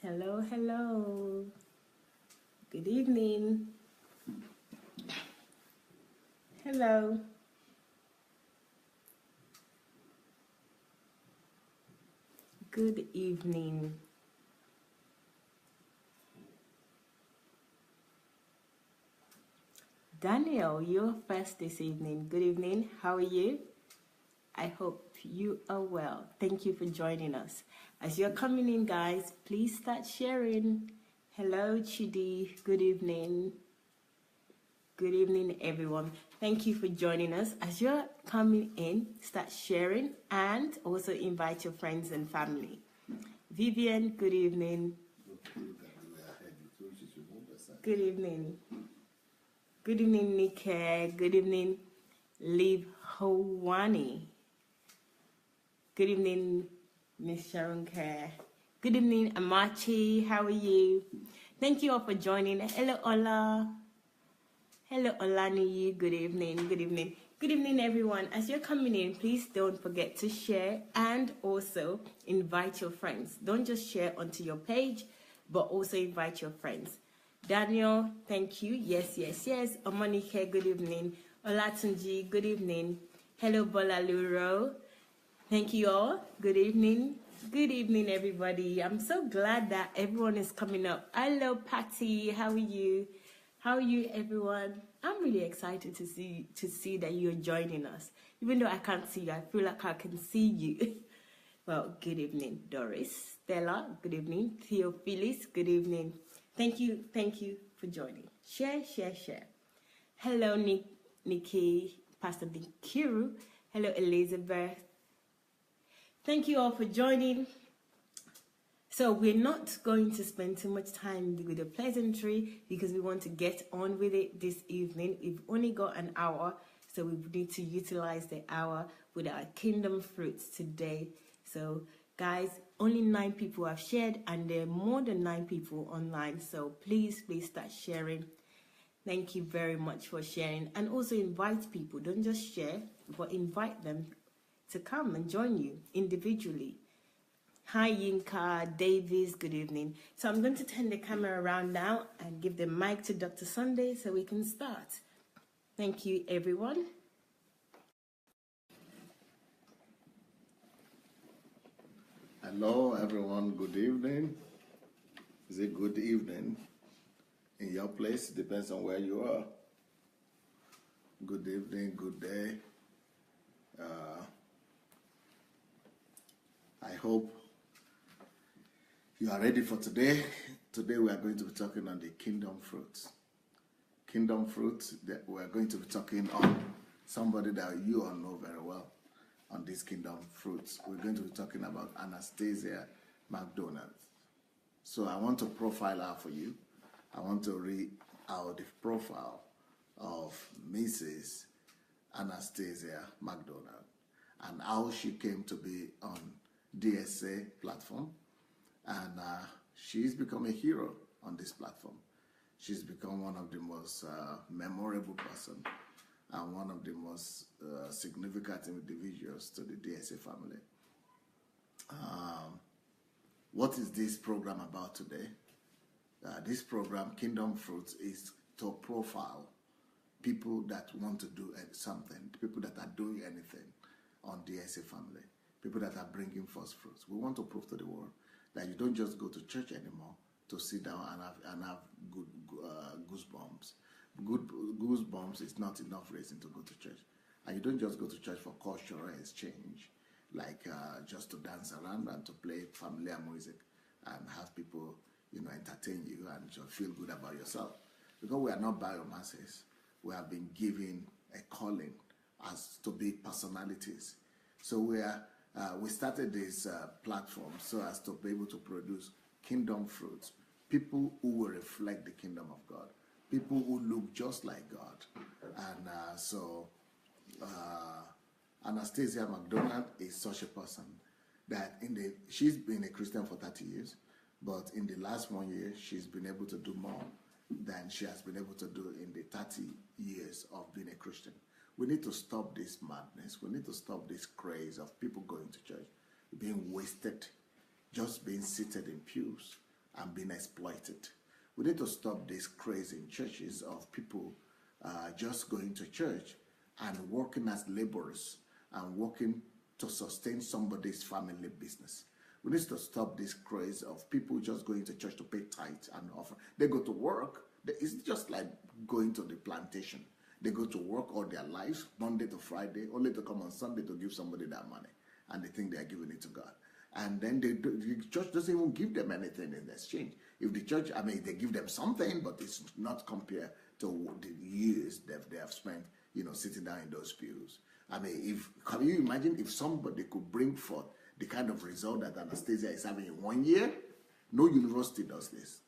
Hello, hello. Good evening. Hello. Good evening. Daniel, you're first this evening. Good evening. How are you? I hope you are well. Thank you for joining us. As you're coming in, guys, please start sharing. Hello, Chidi. Good evening. Good evening, everyone. Thank you for joining us. As you're coming in, start sharing and also invite your friends and family. Vivian, good evening. Good evening. Good evening, Nike. Good evening, Liv Howani. Good evening, Miss Sharon Kerr. Good evening, Amachi. How are you? Thank you all for joining. Hello, Ola. Hello, Olaniyi. Good evening. Good evening. Good evening, everyone. As you're coming in, please don't forget to share and also invite your friends. Don't just share onto your page, but also invite your friends. Daniel, thank you. Yes, yes, yes. Omonike, good evening. Olatunji, good evening. Hello, Bolaluro. Thank you all. Good evening. Good evening, everybody. I'm so glad that everyone is coming up. Hello, Patty. How are you? How are you, everyone? I'm really excited to see that you're joining us. Even though I can't see you, I feel like I can see you. Well, good evening, Doris. Stella, good evening. Theophilus, good evening. Thank you for joining. Share, share, share. Hello, Nikki, Pastor Dikiru. Hello, Elizabeth. Thank you all for joining. So we're not going to spend too much time with the pleasantry because we want to get on with it this evening. We've only got an hour, so we need to utilize the hour with our kingdom fruits today. So guys, only 9 people have shared and there are more than 9 people online. So please start sharing. Thank you very much for sharing, and also invite people. Don't just share, but invite them to come and join you individually. Hi, Yinka Davies, good evening. So I'm going to turn the camera around now and give the mic to Dr. Sunday so we can start. Thank you, everyone. Hello, everyone. Good evening. Is it good evening? In your place, depends on where you are. Good evening, good day. I hope you are ready for today. Today we are going to be talking on the kingdom fruits. Kingdom fruits, that we are going to be talking on somebody that you all know very well on these kingdom fruits. We're going to be talking about Anastasia Macdonald. So I want to profile her for you. I want to read out the profile of Mrs. Anastasia Macdonald and how she came to be on DSA platform. And she's become a hero on this platform. She's become one of the most memorable person and one of the most significant individuals to the DSA family. What is this program about today? This program, Kingdom Fruits, is to profile people that want to do something, people that are doing anything on DSA family, people that are bringing forth fruits. We want to prove to the world that you don't just go to church anymore to sit down and have good goosebumps. Good goosebumps is not enough reason to go to church. And you don't just go to church for cultural exchange, like just to dance around and to play familiar music and have people, entertain you and just feel good about yourself. Because we are not biomasses. We have been given a calling as to be personalities. So we started this platform so as to be able to produce kingdom fruits, people who will reflect the kingdom of God, people who look just like God. And Anastasia Macdonald is such a person that she's been a Christian for 30 years, but in the last 1 year, she's been able to do more than she has been able to do in the 30 years of being a Christian. We need to stop this madness. We need to stop this craze of people going to church, being wasted, just being seated in pews, and being exploited. We need to stop this craze in churches of people just going to church and working as laborers and working to sustain somebody's family business. We need to stop this craze of people just going to church to pay tithe and offer. They go to work. It's just like going to the plantation. They go to work all their lives, Monday to Friday, only to come on Sunday to give somebody that money. And they think they are giving it to God. And then the church doesn't even give them anything in exchange. If the church, they give them something, but it's not compared to the years that they have spent, sitting down in those pews. Can you imagine if somebody could bring forth the kind of result that Anastasia is having in 1 year? No university does this.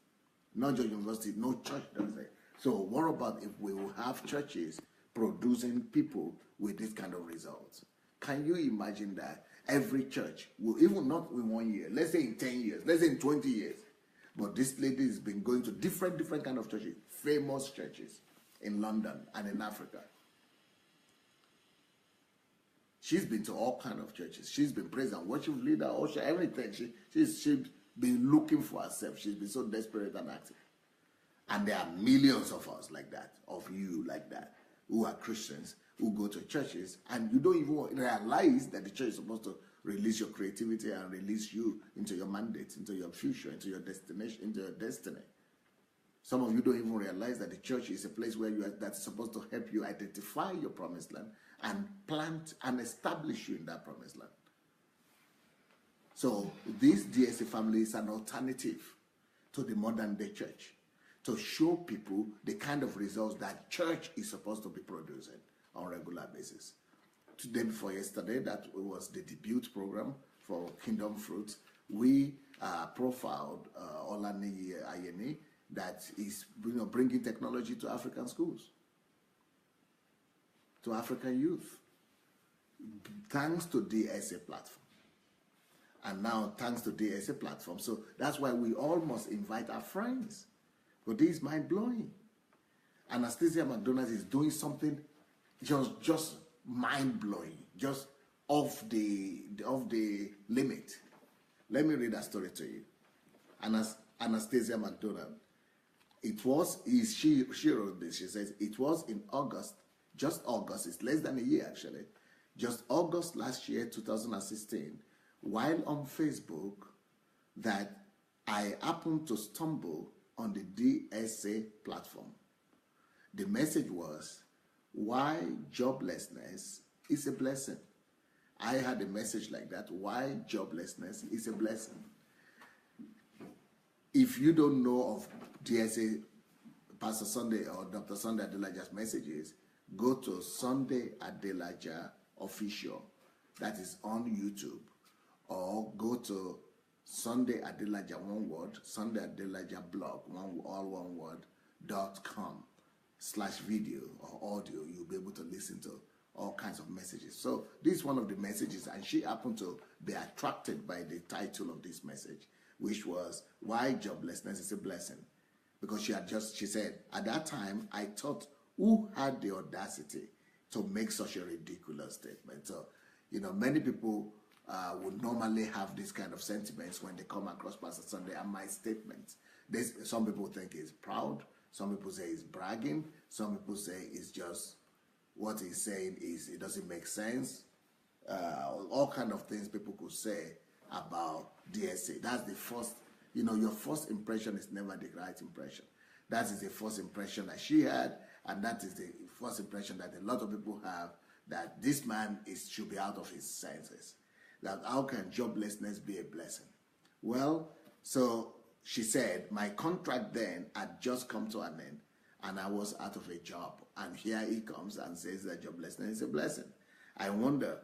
Not just university, no church does it. So what about if we will have churches producing people with this kind of results? Can you imagine that every church will, even not in 1 year, let's say in 10 years, let's say in 20 years, but this lady has been going to different kind of churches, famous churches in London and in Africa. She's been to all kind of churches. She's been praise and worship leader, usher, everything. She's been looking for herself. She's been so desperate and active. And there are millions of us like that, of you like that, who are Christians, who go to churches, and you don't even realize that the church is supposed to release your creativity and release you into your mandate, into your future, into your destination, into your destiny. Some of you don't even realize that the church is a place where that's supposed to help you identify your promised land and plant and establish you in that promised land. So this DSA family is an alternative to the modern day church, to show people the kind of results that church is supposed to be producing on a regular basis. Today before yesterday, that was the debut program for Kingdom Fruits. We profiled Olaniyi Ayeni, that is bringing technology to African schools, to African youth, thanks to DSA platform. And now thanks to DSA platform. So that's why we all must invite our friends. But this is mind-blowing. Anastasia Macdonald is doing something just mind-blowing, just off the limit. Let me read that story to you. Anastasia Macdonald. She wrote this. She says, it was in August, just August, it's less than a year actually, just August last year, 2016, while on Facebook, that I happened to stumble on the DSA platform. The message was, why joblessness is a blessing. I had a message like that, why joblessness is a blessing. If you don't know of DSA, Pastor Sunday or Dr. Sunday Adelaja's messages, go to Sunday Adelaja Official, that is on YouTube, or go to Sunday Adelaja, one word, Sunday Adelaja blog, all one word, .com/video or audio. You'll be able to listen to all kinds of messages. So this is one of the messages, and she happened to be attracted by the title of this message, which was, why joblessness is a blessing. Because she said, at that time, I thought, who had the audacity to make such a ridiculous statement? So, many people would normally have this kind of sentiments when they come across Pastor Sunday and my statements. Some people think he's proud. Some people say he's bragging. Some people say it's just what he's saying it doesn't make sense. All kind of things people could say about DSA. That's the first, your first impression is never the right impression. That is the first impression that she had, and that is the first impression that a lot of people have, that this man should be out of his senses. That how can joblessness be a blessing? Well, so she said, my contract then had just come to an end, and I was out of a job. And here he comes and says that joblessness is a blessing. I wondered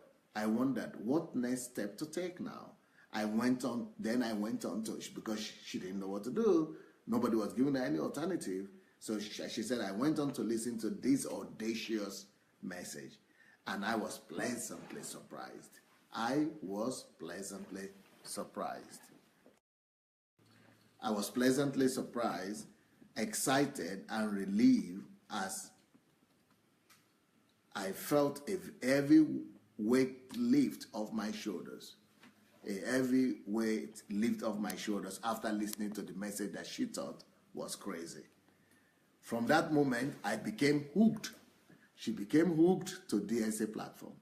what next step to take now. I went on to, because she didn't know what to do. Nobody was giving her any alternative. So she said, I went on to listen to this audacious message, and I was pleasantly surprised. I was pleasantly surprised, excited, and relieved as I felt a heavy weight lift off my shoulders. a heavy weight lifted off my shoulders after listening to the message that she thought was crazy. From that moment, I became hooked. She became hooked to DSA platform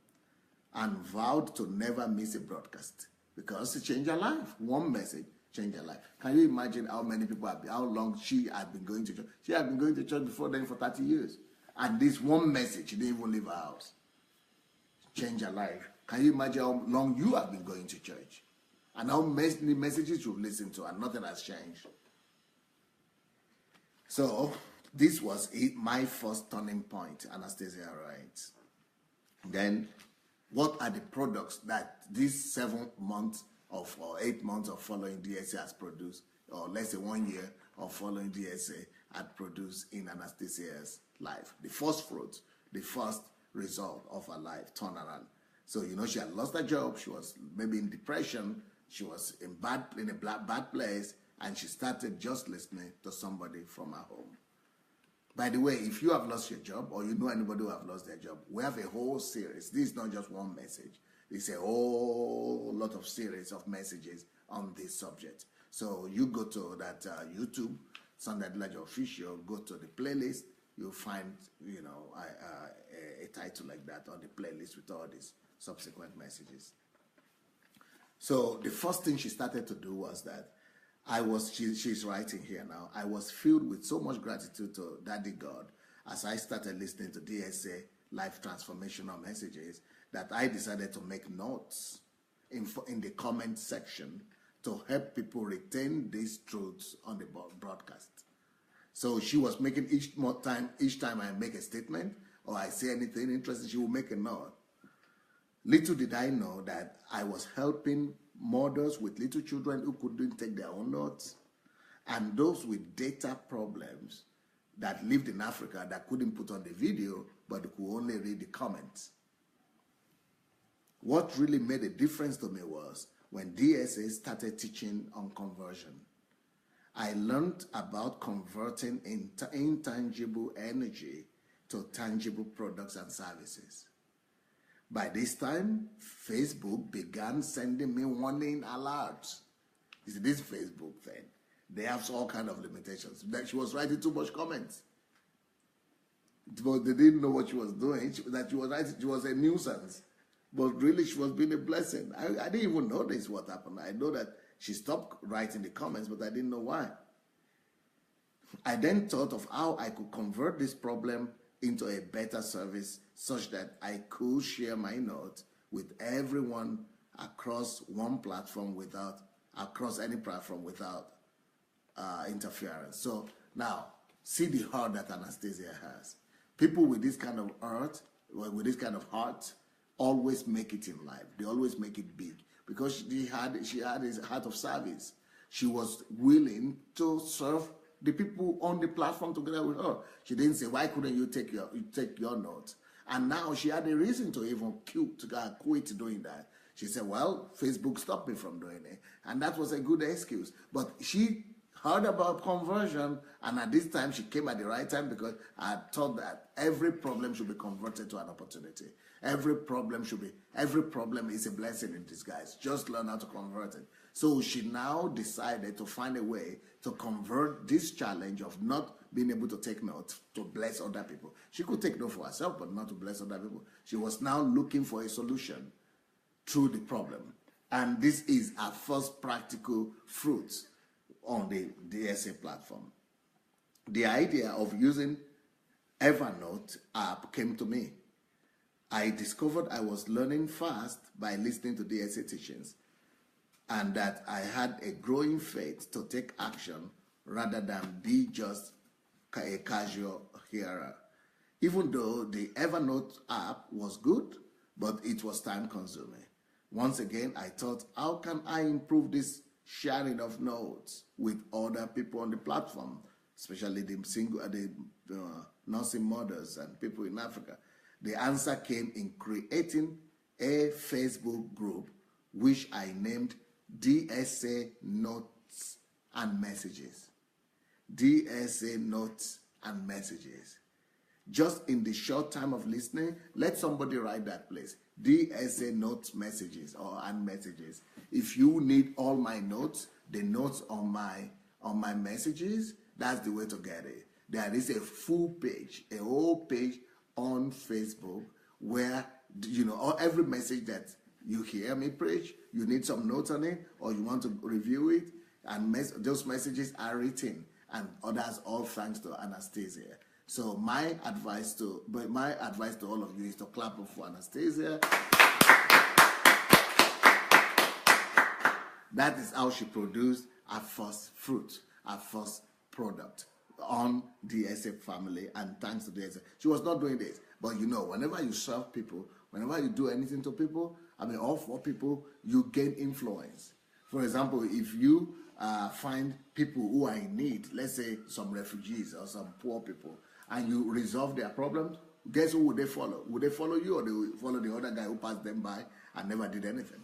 and vowed to never miss a broadcast because it changed her life. One message changed her life. Can you imagine how many people how long she had been going to church? She had been going to church before then for 30 years. And this one message, she didn't even leave her house. Changed her life. Can you imagine how long you have been going to church? And how many messages you've listened to and nothing has changed? So, this was my first turning point, Anastasia writes. Then, what are the products that this 7 months or 8 months of following DSA has produced, or let's say 1 year of following DSA had produced in Anastasia's life? The first fruit, the first result of her life, turnaround. So, she had lost her job, she was maybe in depression, she was in a bad place, and she started just listening to somebody from her home. By the way, if you have lost your job or you know anybody who have lost their job, we have a whole series. This is not just one message. It's a whole lot of series of messages on this subject. So you go to that YouTube, Sunday Ledger Official, go to the playlist, you'll find, a title like that on the playlist with all these subsequent messages. So the first thing she started to do was that she's writing here now, I was filled with so much gratitude to Daddy God as I started listening to DSA life transformational messages that I decided to make notes in the comment section to help people retain these truths on the broadcast. So she was making each time I make a statement or I say anything interesting, she will make a note. Little did I know that I was helping mothers with little children who couldn't take their own notes, and those with data problems that lived in Africa that couldn't put on the video but could only read the comments. What really made a difference to me was when DSA started teaching on conversion. I learned about converting intangible energy to tangible products and services. By this time, Facebook began sending me warning alerts. You see, this Facebook thing, they have all kinds of limitations. That she was writing too much comments. But they didn't know what she was doing. She was a nuisance. But really, she was being a blessing. I didn't even notice what happened. I know that she stopped writing the comments, but I didn't know why. I then thought of how I could convert this problem into a better service such that I could share my notes with everyone across any platform without interference. So now, see the heart that Anastasia has. People with this kind of heart, always make it in life. They always make it big because she had a heart of service. She was willing to serve the people on the platform together with her. She didn't say, why couldn't you take your notes? And now she had a reason to even quit doing that. She said, well, Facebook stopped me from doing it. And that was a good excuse. But she heard about conversion, and at this time she came at the right time because I thought that every problem should be converted to an opportunity. Every problem is a blessing in disguise. Just learn how to convert it. So she now decided to find a way to convert this challenge of not being able to take notes to bless other people. She could take notes for herself, but not to bless other people. She was now looking for a solution through the problem. And this is our first practical fruit on the DSA platform. The idea of using Evernote app came to me. I discovered I was learning fast by listening to DSA teachings, and that I had a growing faith to take action rather than be just a casual hearer. Even though the Evernote app was good, but it was time consuming. Once again, I thought, how can I improve this sharing of notes with other people on the platform, especially the nursing mothers and people in Africa? The answer came in creating a Facebook group, which I named DSA Notes and Messages. DSA Notes and Messages. Just in the short time of listening, let somebody write that place. DSA notes messages or and messages. If you need all my notes, the notes on my messages, that's the way to get it. There is a full page, a whole page on Facebook where every message that you hear me preach, you need some notes on it, or you want to review it, and those messages are written, and others all thanks to Anastasia. So my advice to all of you is to clap up for Anastasia. That is how she produced her first fruit, her first product on the SA family, and thanks to the SA. She was not doing this, but whenever you serve people, whenever you do anything to people, or for people, you gain influence. For example, if you find people who are in need, let's say some refugees or some poor people, and you resolve their problems, guess who would they follow? Would they follow you, or they will follow the other guy who passed them by and never did anything?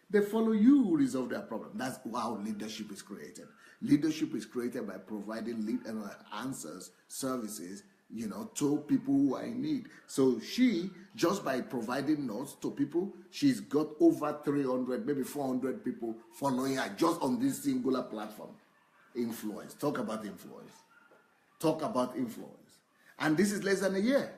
They follow you who resolve their problem. That's how leadership is created. Leadership is created by providing answers, services, to people who are in need. So she, just by providing notes to people, she's got over 300, maybe 400 people following her just on this singular platform. Influence. Talk about influence. Talk about influence. And this is less than a year.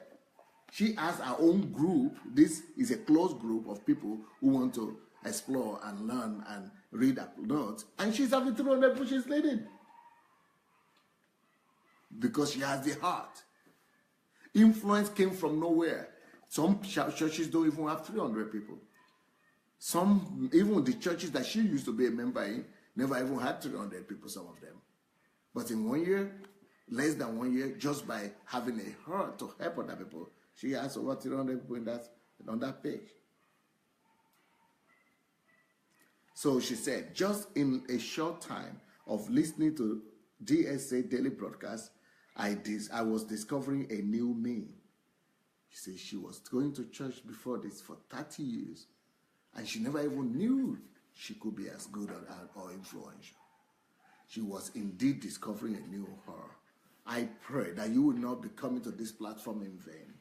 She has her own group. This is a closed group of people who want to explore and learn and read her notes. And she's having 300 people she's leading. Because she has the heart. Influence came from nowhere. Some churches don't even have 300 people. Some, even the churches that she used to be a member in, never even had 300 people, some of them. But in 1 year, less than 1 year, just by having a heart to help other people, she has over 300 people on that page. So she said, just in a short time of listening to DSA daily broadcast, I was discovering a new me. She said she was going to church before this for 30 years, and she never even knew she could be as good or influential. She was indeed discovering a new her. I pray that you will not be coming to this platform in vain.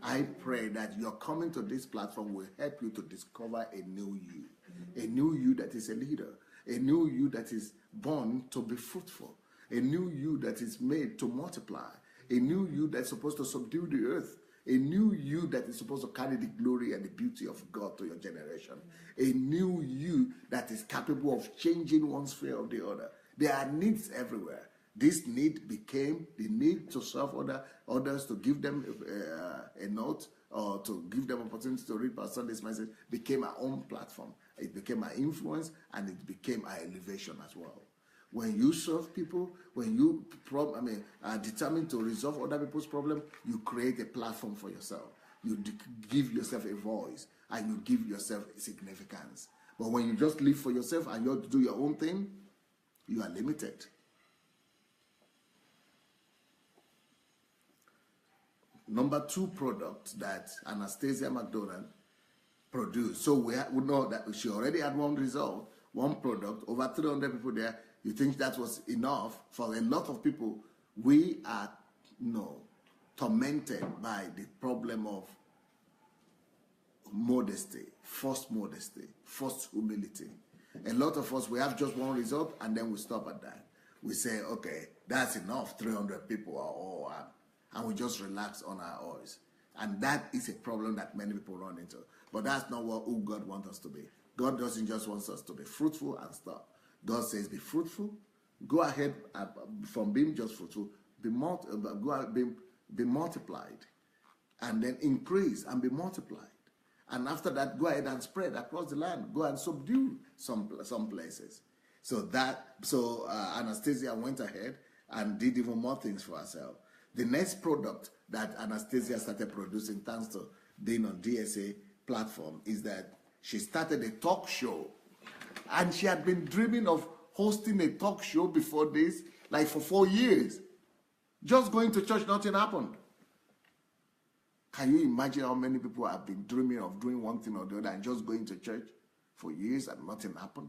I pray that your coming to this platform will help you to discover a new you that is a leader, a new you that is born to be fruitful, a new you that is made to multiply, a new you that's supposed to subdue the earth, a new you that is supposed to carry the glory and the beauty of God to your generation, a new you that is capable of changing one sphere of the other. There are needs everywhere. This need became the need to serve others, to give them a note, or to give them opportunity to read Pastor Sunday's message, became our own platform. It became our influence, and it became our elevation as well. When you serve people, when you are determined to resolve other people's problems, you create a platform for yourself. You give yourself a voice, and you give yourself significance. But when you just live for yourself and you do your own thing, you are limited. Number 2 product that Anastasia Macdonald produced. So we know that she already had one result, one product, over 300 people there. You think that was enough? For a lot of people, we are tormented by the problem of modesty, forced humility. A lot of us, we have just one result, and then we stop at that. We say, okay, that's enough, 300 people are all up. And we just relax on our oars. And that is a problem that many people run into. But that's not who God wants us to be. God doesn't just want us to be fruitful and stop. God says, be fruitful. Go ahead from being just fruitful. Be multiplied. And then increase and be multiplied. And after that, go ahead and spread across the land. Go and subdue some places. So Anastasia went ahead and did even more things for herself. The next product that Anastasia started producing, thanks to being on DSA platform, is that she started a talk show. And she had been dreaming of hosting a talk show before this, like for 4 years. Just going to church, nothing happened. Can you imagine how many people have been dreaming of doing one thing or the other and just going to church for years and nothing happened?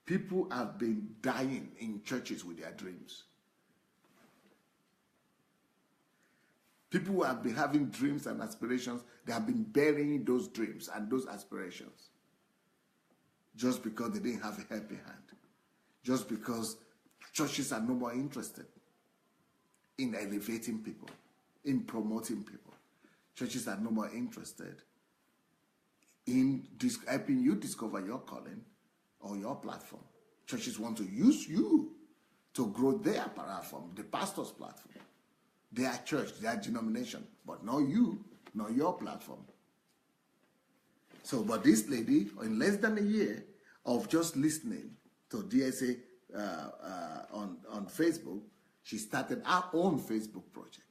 People have been dying in churches with their dreams. People who have been having dreams and aspirations, they have been burying those dreams and those aspirations just because they didn't have a helping hand. Just because churches are no more interested in elevating people, in promoting people. Churches are no more interested in helping you discover your calling or your platform. Churches want to use you to grow their platform, the pastor's platform, their church, their denomination, but not you, not your platform. So, but this lady, in less than a year of just listening to DSA on Facebook, she started her own Facebook project,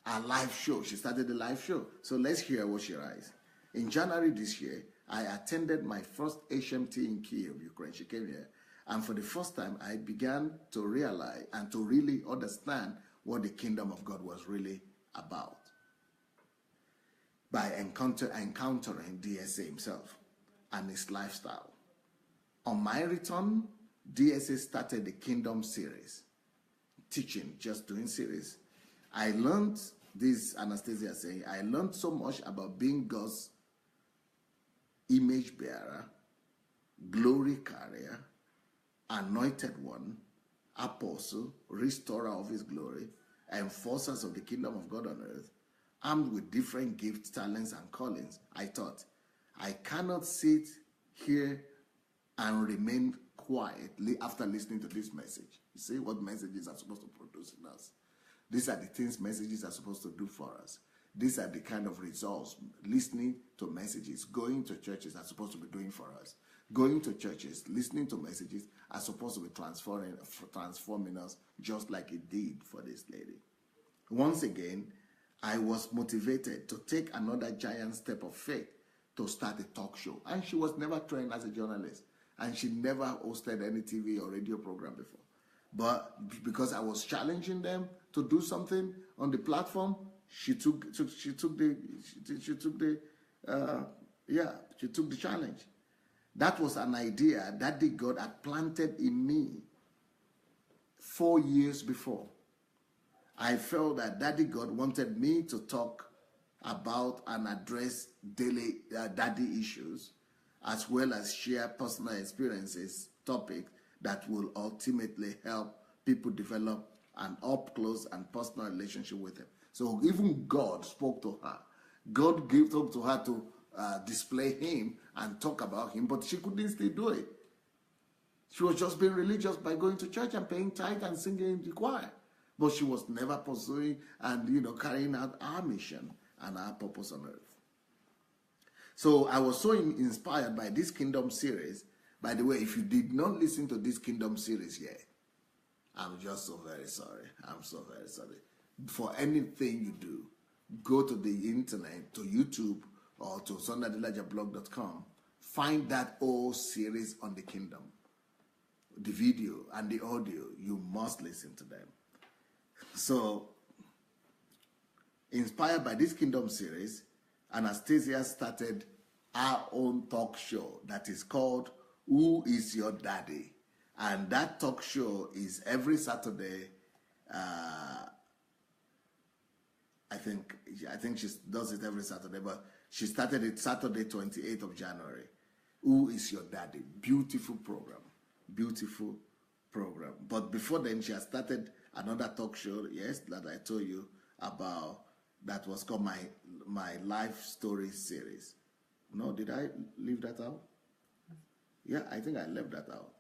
a live show. She started a live show. So let's hear what she writes. In January this year, I attended my first HMT in Kyiv, Ukraine. She came here. And for the first time, I began to realize and to really understand what the kingdom of God was really about by encountering DSA himself and his lifestyle. On my return, DSA started the Kingdom series, teaching, just doing series. I learned, this Anastasia saying, I learned so much about being God's image bearer, glory carrier, anointed one, apostle, restorer of his glory, enforcers of the kingdom of God on earth, armed with different gifts, talents, and callings. I thought, I cannot sit here and remain quietly after listening to this message. You see what messages are supposed to produce in us. These are the things messages are supposed to do for us. These are the kind of results listening to messages, going to churches are supposed to be doing for us. Going to churches, listening to messages are supposed to be transforming us just like it did for this lady. Once again, I was motivated to take another giant step of faith to start a talk show. And she was never trained as a journalist. And she never hosted any TV or radio program before. But because I was challenging them to do something on the platform, she took the challenge. That was an idea that God had planted in me 4 years before. I felt that Daddy God wanted me to talk about and address daily daddy issues, as well as share personal experiences, topics that will ultimately help people develop an up-close and personal relationship with him. So even God spoke to her. God talked to her to display him and talk about him, but she couldn't still do it. She was just being religious by going to church and paying tithe and singing in the choir. But she was never pursuing and carrying out our mission and our purpose on earth. So I was so inspired by this Kingdom series. By the way, if you did not listen to this Kingdom series yet, I'm just so very sorry. I'm so very sorry. For anything you do, go to the internet, to YouTube, or to sondadelajablog.com. Find that whole series on the kingdom. The video and the audio, you must listen to them. So, inspired by this Kingdom series, Anastasia started our own talk show that is called Who Is Your Daddy? And that talk show is every Saturday. I think she does it every Saturday, but she started it Saturday, 28th of January. Who Is Your Daddy? Beautiful program. Beautiful program. But before then, she has started another talk show, yes, that I told you about, that was called my life story series. No, did I leave that out? Yeah, I think I left that out.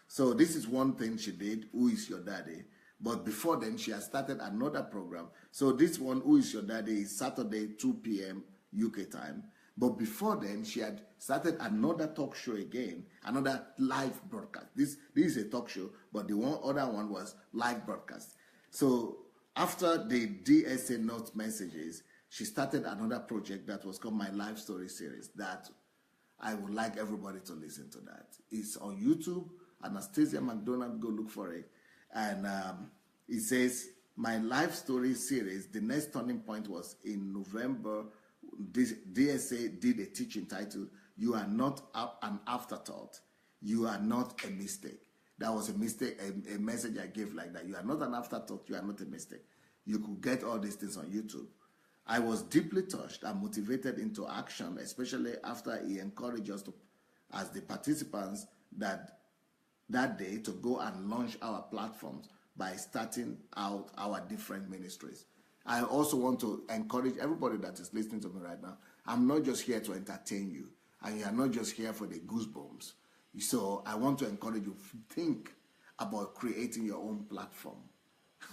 So this is one thing she did, Who Is Your Daddy? But before then, she has started another program. So this one, Who Is Your Daddy, is Saturday, 2 p.m. UK time. But before then, she had started another talk show again, another live broadcast. This is a talk show, but the other one was live broadcast. So after the DSA note messages, she started another project that was called My Life Story Series that I would like everybody to listen to that. It's on YouTube, Anastasia Macdonald, go look for it. And it says, My Life Story Series, the next turning point was in November. This DSA did a teaching titled, You Are Not an Afterthought. You Are Not a Mistake. That was a mistake, a message I gave like that. You are not an afterthought, you are not a mistake. You could get all these things on YouTube. I was deeply touched and motivated into action, especially after he encouraged us to, as the participants that day, to go and launch our platforms by starting out our different ministries. I also want to encourage everybody that is listening to me right now. I'm not just here to entertain you, and you are not just here for the goosebumps. So I want to encourage you to think about creating your own platform.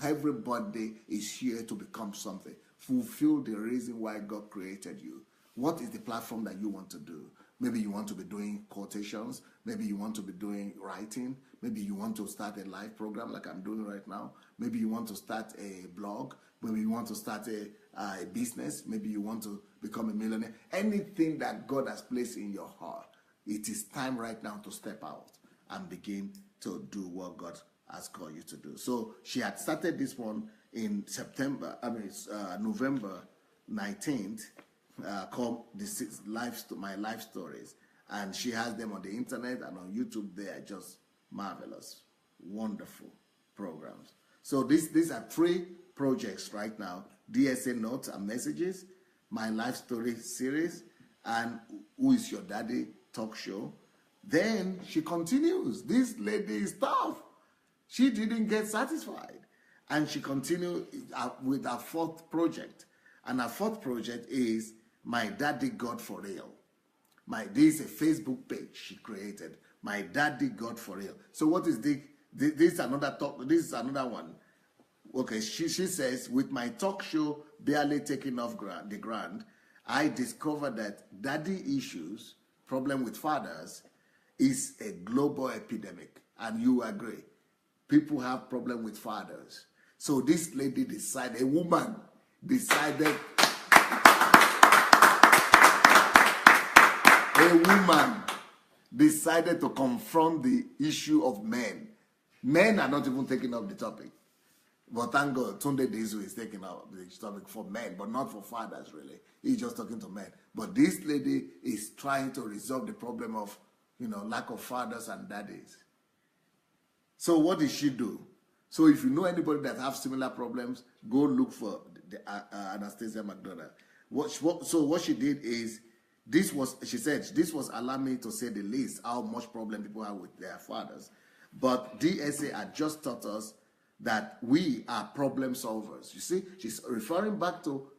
Everybody is here to become something. Fulfill the reason why God created you. What is the platform that you want to do? Maybe you want to be doing quotations. Maybe you want to be doing writing. Maybe you want to start a live program like I'm doing right now. Maybe you want to start a blog. Maybe you want to start a business. Maybe you want to become a millionaire. Anything that God has placed in your heart, it is time right now to step out and begin to do what God has called you to do. So she had started this one in November 19th, called My Life Stories. And she has them on the internet and on YouTube. They are just marvelous, wonderful programs. So these are 3 projects right now: DSA Notes and Messages, My Life Story series, and Who Is Your Daddy talk show. Then she continues. This lady is tough. She didn't get satisfied. And she continued with her 4th project. And her 4th project is My Daddy God for Real. This is a Facebook page she created. My Daddy God for Real. So what is this? This is another talk. This is another one. Okay, she says, with my talk show barely taking off the ground, I discovered that daddy issues, problem with fathers, is a global epidemic. And you agree. People have problem with fathers. So this lady decided, a woman decided to confront the issue of men. Men are not even taking up the topic. But thank God, Tunde Dizu is taking up the topic for men, but not for fathers, really. He's just talking to men. But this lady is trying to resolve the problem of, lack of fathers and daddies. So what did she do? So if you know anybody that have similar problems, go look for the Anastasia Macdonald. So what she did is, she said, this was alarming to say the least, how much problem people have with their fathers. But DSA had just taught us that we are problem solvers. You see, she's referring back to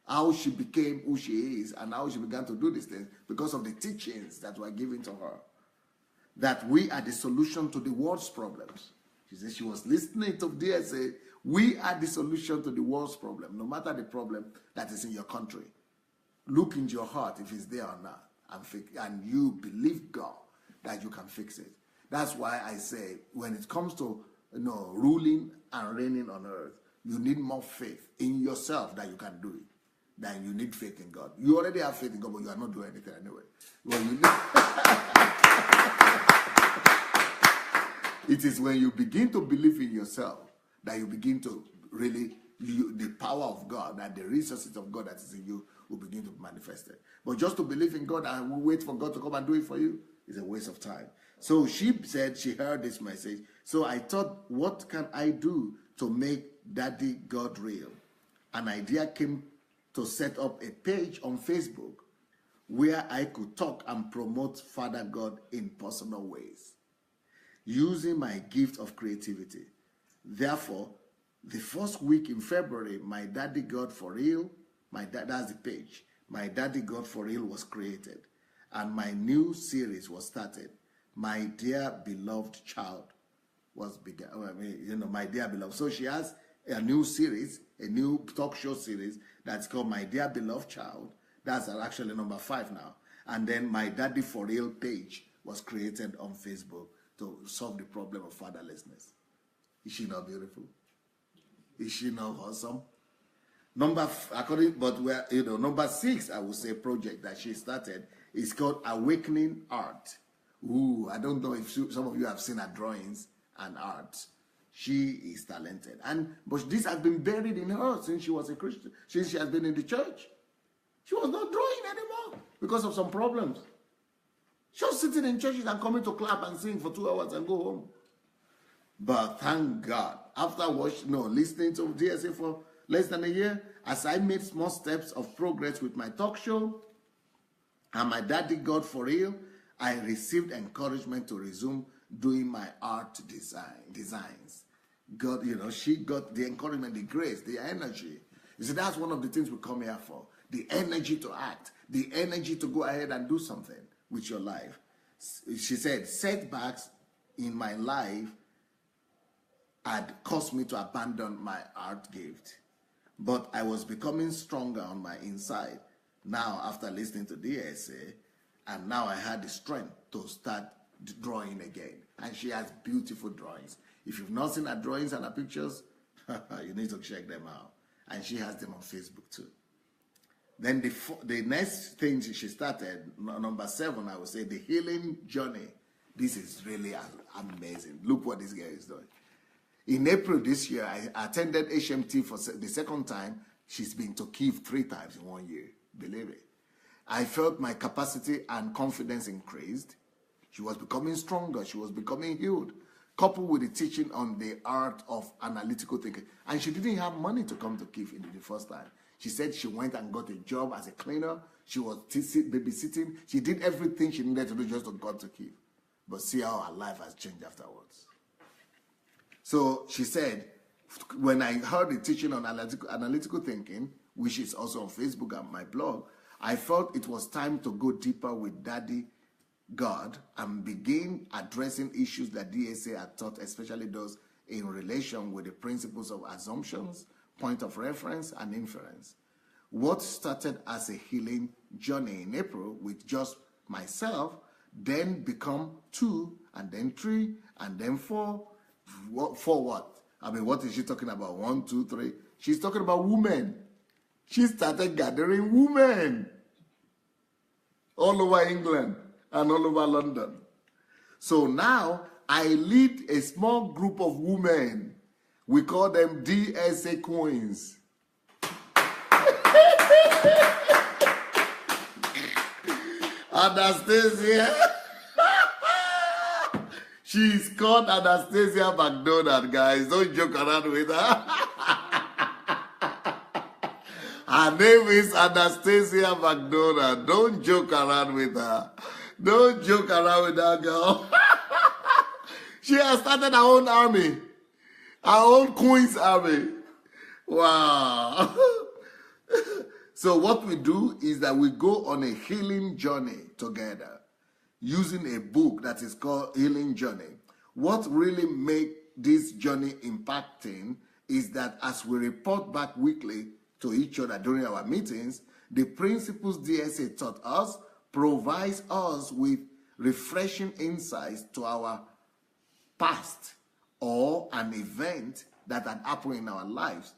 how she became who she is and how she began to do these things because of the teachings that were given to her. That we are the solution to the world's problems. She said she was listening to DSA. We are the solution to the world's problem, no matter the problem that is in your country. Look into your heart if it's there or not, and you believe God that you can fix it. That's why I say, when it comes to ruling and reigning on earth, you need more faith in yourself that you can do it than you need faith in God. You already have faith in God, but you are not doing anything anyway. Well, you need it is when you begin to believe in yourself that you begin to really, the power of God, that the resources of God that is in you will begin to be manifested. But just to believe in God and wait for God to come and do it for you is a waste of time. So she said she heard this message. So I thought, what can I do to make Daddy God real? An idea came to set up a page on Facebook where I could talk and promote Father God in personal ways, using my gift of creativity. Therefore, the first week in February, My Daddy God for Real, that's the page, My Daddy God for Real was created, and my new series was started. My Dear Beloved Child was begun. My Dear Beloved. So she has a new series, a new talk show series that's called My Dear Beloved Child. That's actually number 5 now. And then My Daddy for Real page was created on Facebook to solve the problem of fatherlessness. Is she not beautiful? Is she not awesome? Number 6, I would say, project that she started is called Awakening Art. Ooh, I don't know if some of you have seen her drawings and art. She is talented. But this has been buried in her since she was a Christian, since she has been in the church. She was not drawing anymore because of some problems. She was sitting in churches and coming to clap and sing for 2 hours and go home. But thank God, after listening to DSA for less than a year, as I made small steps of progress with my talk show and my daddy God for real, I received encouragement to resume doing my art designs. God, she got the encouragement, the grace, the energy. You see, that's one of the things we come here for. The energy to act, the energy to go ahead and do something with your life. She said, setbacks in my life had caused me to abandon my art gift. But I was becoming stronger on my inside. Now, after listening to DSA, and now I had the strength to start drawing again. And she has beautiful drawings. If you've not seen her drawings and her pictures, you need to check them out. And she has them on Facebook too. Then the next thing she started, number 7, I would say, the healing journey. This is really amazing. Look what this girl is doing. In April this year, I attended HMT for the second time. She's been to Kyiv 3 times in 1 year. Believe it. I felt my capacity and confidence increased. She was becoming stronger. She was becoming healed. Coupled with the teaching on the art of analytical thinking. And she didn't have money to come to Kyiv the first time. She said she went and got a job as a cleaner. She was babysitting. She did everything she needed to do just to go to Kyiv. But see how her life has changed afterwards. So she said, when I heard the teaching on analytical thinking, which is also on Facebook and my blog, I felt it was time to go deeper with Daddy God and begin addressing issues that DSA had taught, especially those in relation with the principles of assumptions, point of reference, and inference. What started as a healing journey in April with just myself, then become 2, and then 3, and then 4. For what? I mean, what is she talking about? 1, 2, 3. She's talking about women. She started gathering women all over England and all over London. So now I lead a small group of women. We call them DSA Queens. Anastasia. She's called Anastasia Macdonald, guys. Don't joke around with her. Her name is Anastasia Macdonald. Don't joke around with her. Don't joke around with that girl. She has started her own army. Her own Queen's army. Wow. So what we do is that we go on a healing journey together using a book that is called Healing Journey. What really makes this journey impacting is that as we report back weekly to each other during our meetings, the principles DSA taught us provides us with refreshing insights to our past or an event that had happened in our lives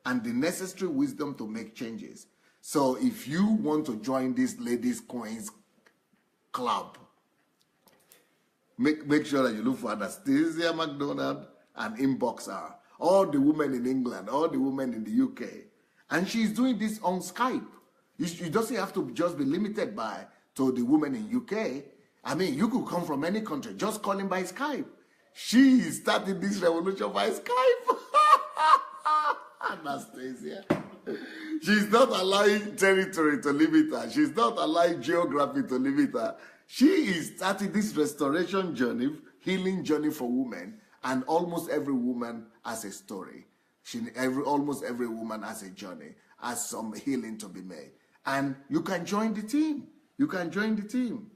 and the necessary wisdom to make changes. So if you want to join this Ladies Coins Club, make sure that you look for Anastasia Macdonald and inbox her. All the women in England, all the women in the UK. And she's doing this on Skype. You doesn't have to just be limited to the women in UK. I mean, you could come from any country, just calling by Skype. She started this revolution by Skype. Anastasia. She's not allowing territory to limit her. She's not allowing geography to limit her. She is starting this restoration journey, healing journey for women, and almost every woman has a story. Almost every woman has a journey, has some healing to be made. And you can join the team. You can join the team.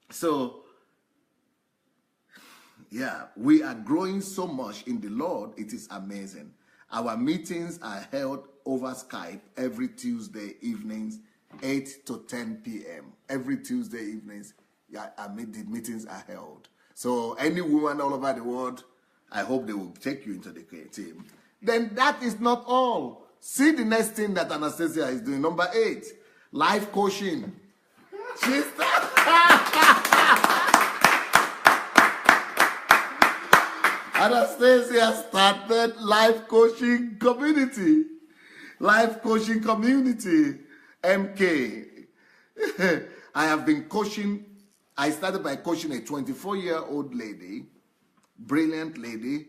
So, yeah, we are growing so much in the Lord, it is amazing. Our meetings are held over Skype every Tuesday evenings, 8 to 10 p.m. Every Tuesday evenings, the meetings are held. So any woman all over the world, I hope they will take you into the team. Then that is not all. See the next thing that Anastasia is doing. Number 8, life coaching. She's Anastasia started life coaching community. Life coaching community. MK. I have been coaching. I started by coaching a 24-year-old lady, brilliant lady,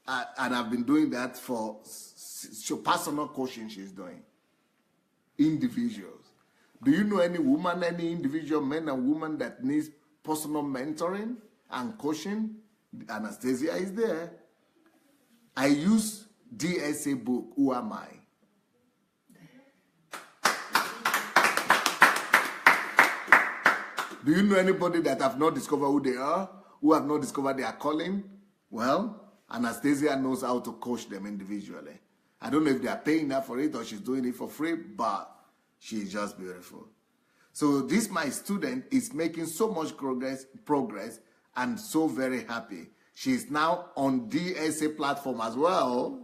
and I've been doing that for personal coaching she's doing. Individuals. Do you know any woman, any individual man and woman that needs personal mentoring and coaching? Anastasia is there. I use DSA book, Who Am I? Do you know anybody that have not discovered who they are, who have not discovered their calling? Well, Anastasia knows how to coach them individually. I don't know if they are paying her for it or she's doing it for free, but she's just beautiful. So this, my student, is making so much progress and so very happy. She's now on DSA platform as well.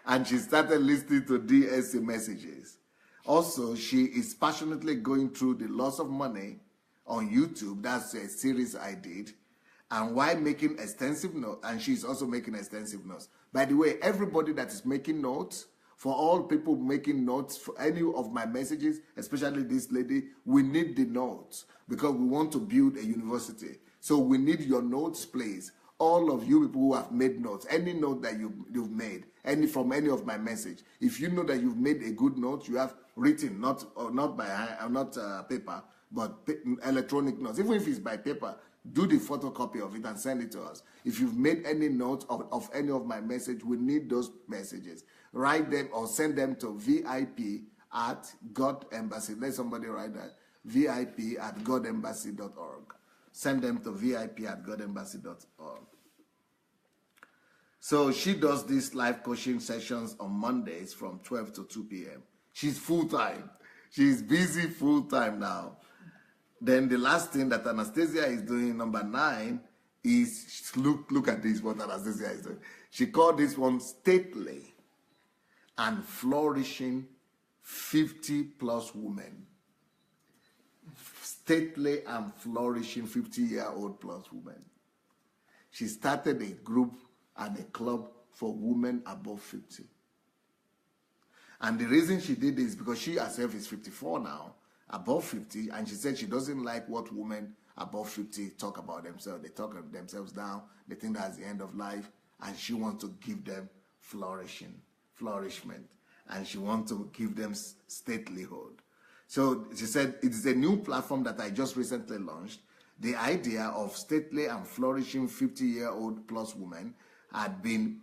And she started listening to DSA messages. Also, she is passionately going through the loss of money on YouTube. That's a series I did. And while making extensive notes, and she's also making extensive notes. By the way, everybody that is making notes, for all people making notes for any of my messages, especially this lady, we need the notes because we want to build a university. So we need your notes, please. All of you people who have made notes, any note that you've made, from any of my message, if you know that you've made a good note, you have written, not by hand, not paper, but electronic notes. Even if it's by paper, do the photocopy of it and send it to us. If you've made any notes of any of my message, we need those messages. Write them or send them to VIP@GodEmbassy. Let somebody write that. VIP@godembassy.org. Send them to VIP@godembassy.org. So she does these live coaching sessions on Mondays from 12 to 2 p.m. She's full-time. She's busy full-time now. Then the last thing that Anastasia is doing, number 9, is, look at this, what Anastasia is doing. She called this one Stately and Flourishing 50-plus Women. Stately and Flourishing 50-year-old plus women. She started a group and a club for women above 50. And the reason she did this is because she herself is 54 now, above 50, and she said she doesn't like what women above 50 talk about themselves. They talk themselves down. They think that's the end of life, and she wants to give them flourishment, and she wants to give them statelyhood. So she said it is a new platform that I just recently launched. The idea of stately and flourishing 50-year-old plus women had been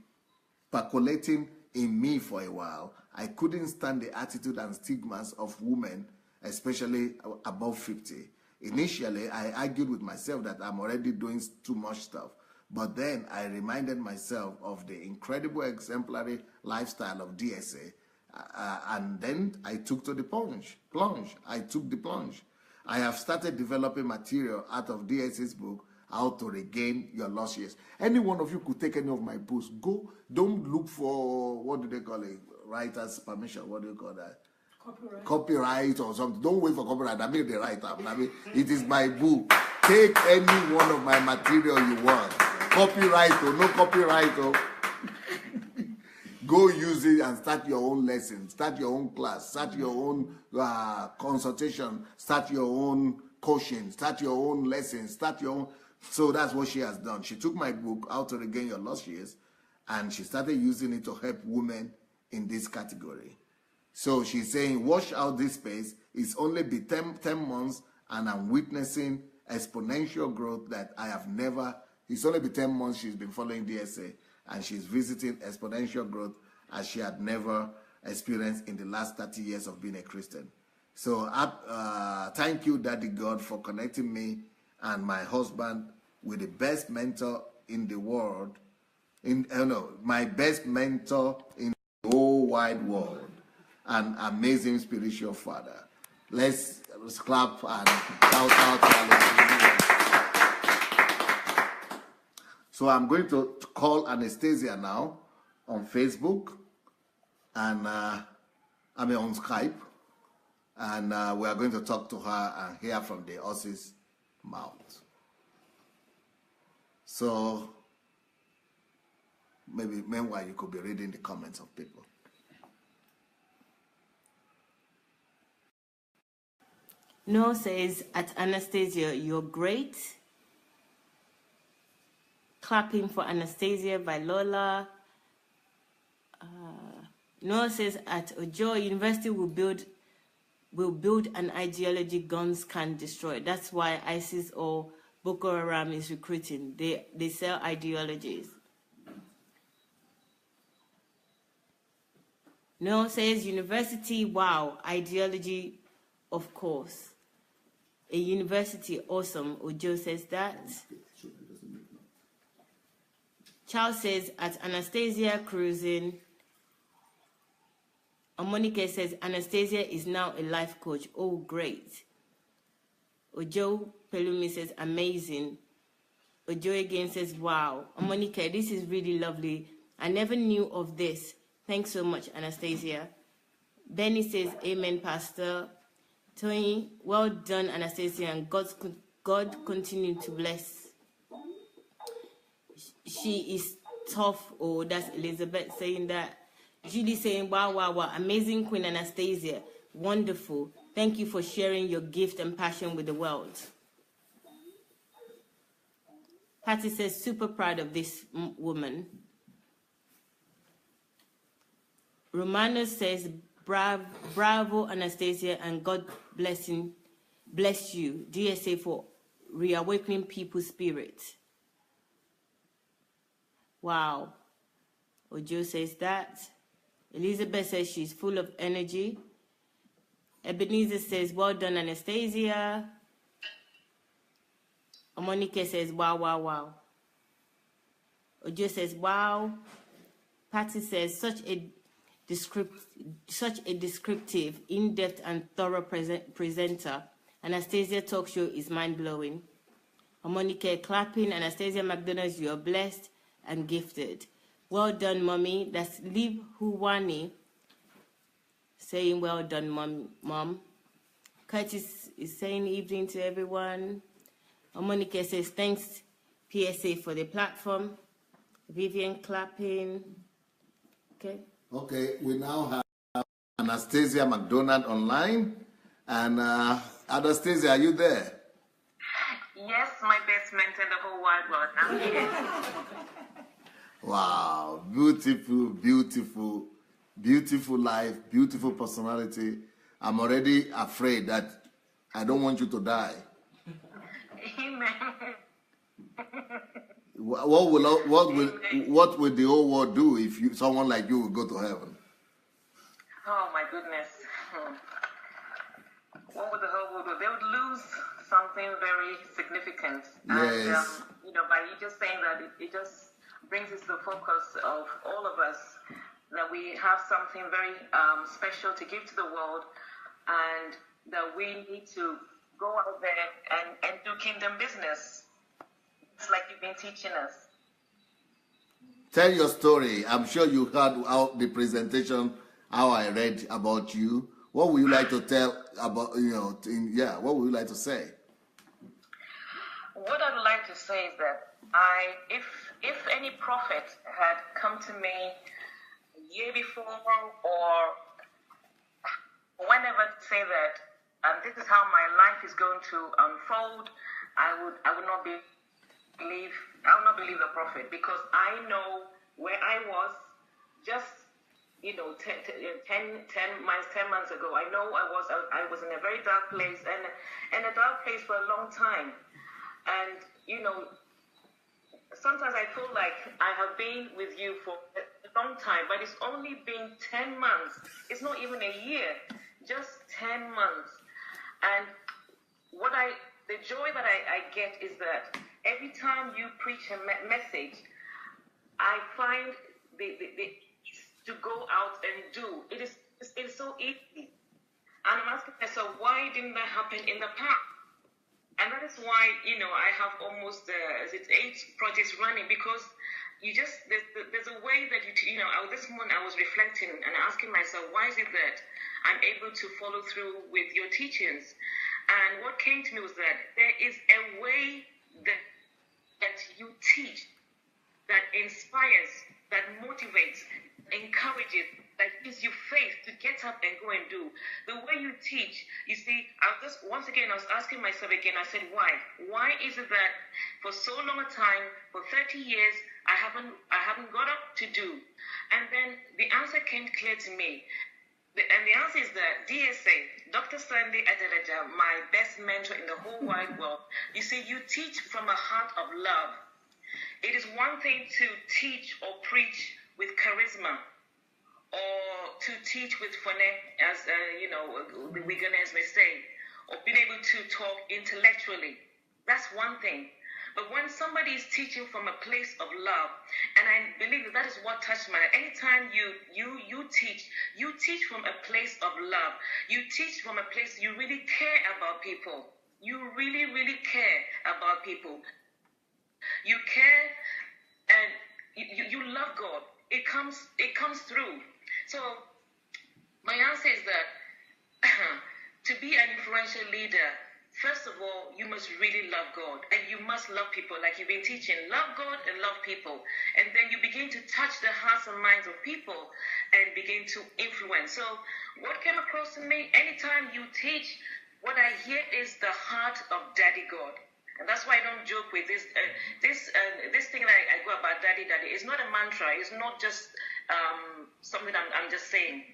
percolating in me for a while. I couldn't stand the attitude and stigmas of women, especially above 50. Initially, I argued with myself that I'm already doing too much stuff. But then I reminded myself of the incredible exemplary lifestyle of DSA. And then I took to the plunge. I took the plunge. I have started developing material out of DSA's book, How to Regain Your Lost Years. Any one of you could take any of my books. Go, don't look for, what do they call it? Writer's permission. What do you call that? Copyright or something. Don't wait for copyright. I mean the writer. I mean, it is my book. Take any one of my material you want. Copyright or no copyright or go use it and start your own lesson, start your own class, start your own consultation, start your own coaching, start your own lessons, start your own. So that's what she has done. She took my book, How to Regain Your Lost Years, and she started using it to help women in this category. So she's saying, watch out this space. It's only been 10 months, and I'm witnessing exponential growth that I have never. It's only been 10 months she's been following DSA, and she's visiting exponential growth as she had never experienced in the last 30 years of being a Christian. So thank you, Daddy God, for connecting me and my husband with the best mentor in the world. My best mentor in the whole wide world. An amazing spiritual father. Let's clap and shout out. So I'm going to call Anastasia now on Facebook and on Skype, and we are going to talk to her and hear from the horse's mouth. So maybe meanwhile you could be reading the comments of people. No says, at Anastasia, you're great. Clapping for Anastasia by Lola. Noah says at Ojo University will build an ideology guns can destroy. That's why ISIS or Boko Haram is recruiting. They sell ideologies. Noah says university, wow, ideology, of course. A university, awesome. Ojo says that. Charles says at Anastasia cruising. Monica says Anastasia is now a life coach. Oh, great. Ojo Pelumi says amazing. Ojo again says wow. Monica, this is really lovely. I never knew of this. Thanks so much, Anastasia. Benny says amen, Pastor. Tony, well done, Anastasia, and God continue to bless. She is tough. Oh, that's Elizabeth saying that. Judy saying, wow, wow, wow, amazing Queen Anastasia, wonderful. Thank you for sharing your gift and passion with the world. Patty says, super proud of this woman. Romano says, bravo, Anastasia, and God bless you, DSA, for reawakening people's spirit. Wow. Ojo says that. Elizabeth says she's full of energy. Ebenezer says, well done, Anastasia. Monica says, wow, wow, wow. Ojo says, wow. Patty says, such a descriptive, in-depth, and thorough presenter. Anastasia talk show is mind-blowing. Monica clapping. Anastasia Macdonald, you are blessed and gifted. Well done, Mommy. That's Liv Huwani saying, well done, Mom. Curtis is saying evening to everyone. Monica says, thanks, PSA, for the platform. Vivian clapping. Okay. Okay, we now have Anastasia Macdonald online. And Anastasia, are you there? Yes, my best mentor in the whole wide world. I'm here. Wow, beautiful, beautiful, beautiful life, beautiful personality. I'm already afraid that I don't want you to die. Amen. What will the whole world do if someone like you will go to heaven? Oh my goodness. What would the whole world do? They would lose something very significant. Yes. And by you just saying that, it just brings us the focus of all of us that we have something very special to give to the world, and that we need to go out there and do kingdom business. It's like you've been teaching us. Tell your story. I'm sure you heard the presentation, how I read about you. What would you like to tell about, what would you like to say? What I'd like to say is that if any prophet had come to me a year before or whenever to say that this is how my life is going to unfold, I would not believe the prophet, because I know where I was just 10 months ago. I know I was in a very dark place, and a dark place for a long time. And sometimes I feel like I have been with you for a long time, but it's only been 10 months. It's not even a year, just 10 months. And the joy that I get is that every time you preach a message, I find the to go out and do. It's so easy. And I'm asking myself, why didn't that happen in the past? And that is why, I have almost 8 projects running, because there's a way that this morning I was reflecting and asking myself, why is it that I'm able to follow through with your teachings? And what came to me was that there is a way that you teach that inspires, that motivates, encourages, that gives you faith to get up and go and do. The way you teach, you see, I was asking myself again, I said, why? Why is it that for so long a time, for 30 years, I haven't got up to do? And then the answer came clear to me. And the answer is that DSA, Dr. Sunday Adelaja, my best mentor in the whole wide world. You see, you teach from a heart of love. It is one thing to teach or preach with charisma, or to teach with phoneme, as the Wiganese may say, or being able to talk intellectually. That's one thing. But when somebody is teaching from a place of love, and I believe that is what touched my heart. Anytime you teach from a place of love. You teach from a place you really care about people. You really, really care about people. You care, and you love God. It comes through. So my answer is that to be an influential leader, first of all, you must really love God, and you must love people, like you've been teaching. Love God and love people, and then you begin to touch the hearts and minds of people and begin to influence. So what came across to me, anytime you teach, what I hear is the heart of Daddy God. And that's why I don't joke with this. This thing that I go about Daddy. It's not a mantra. It's not just something I'm just saying.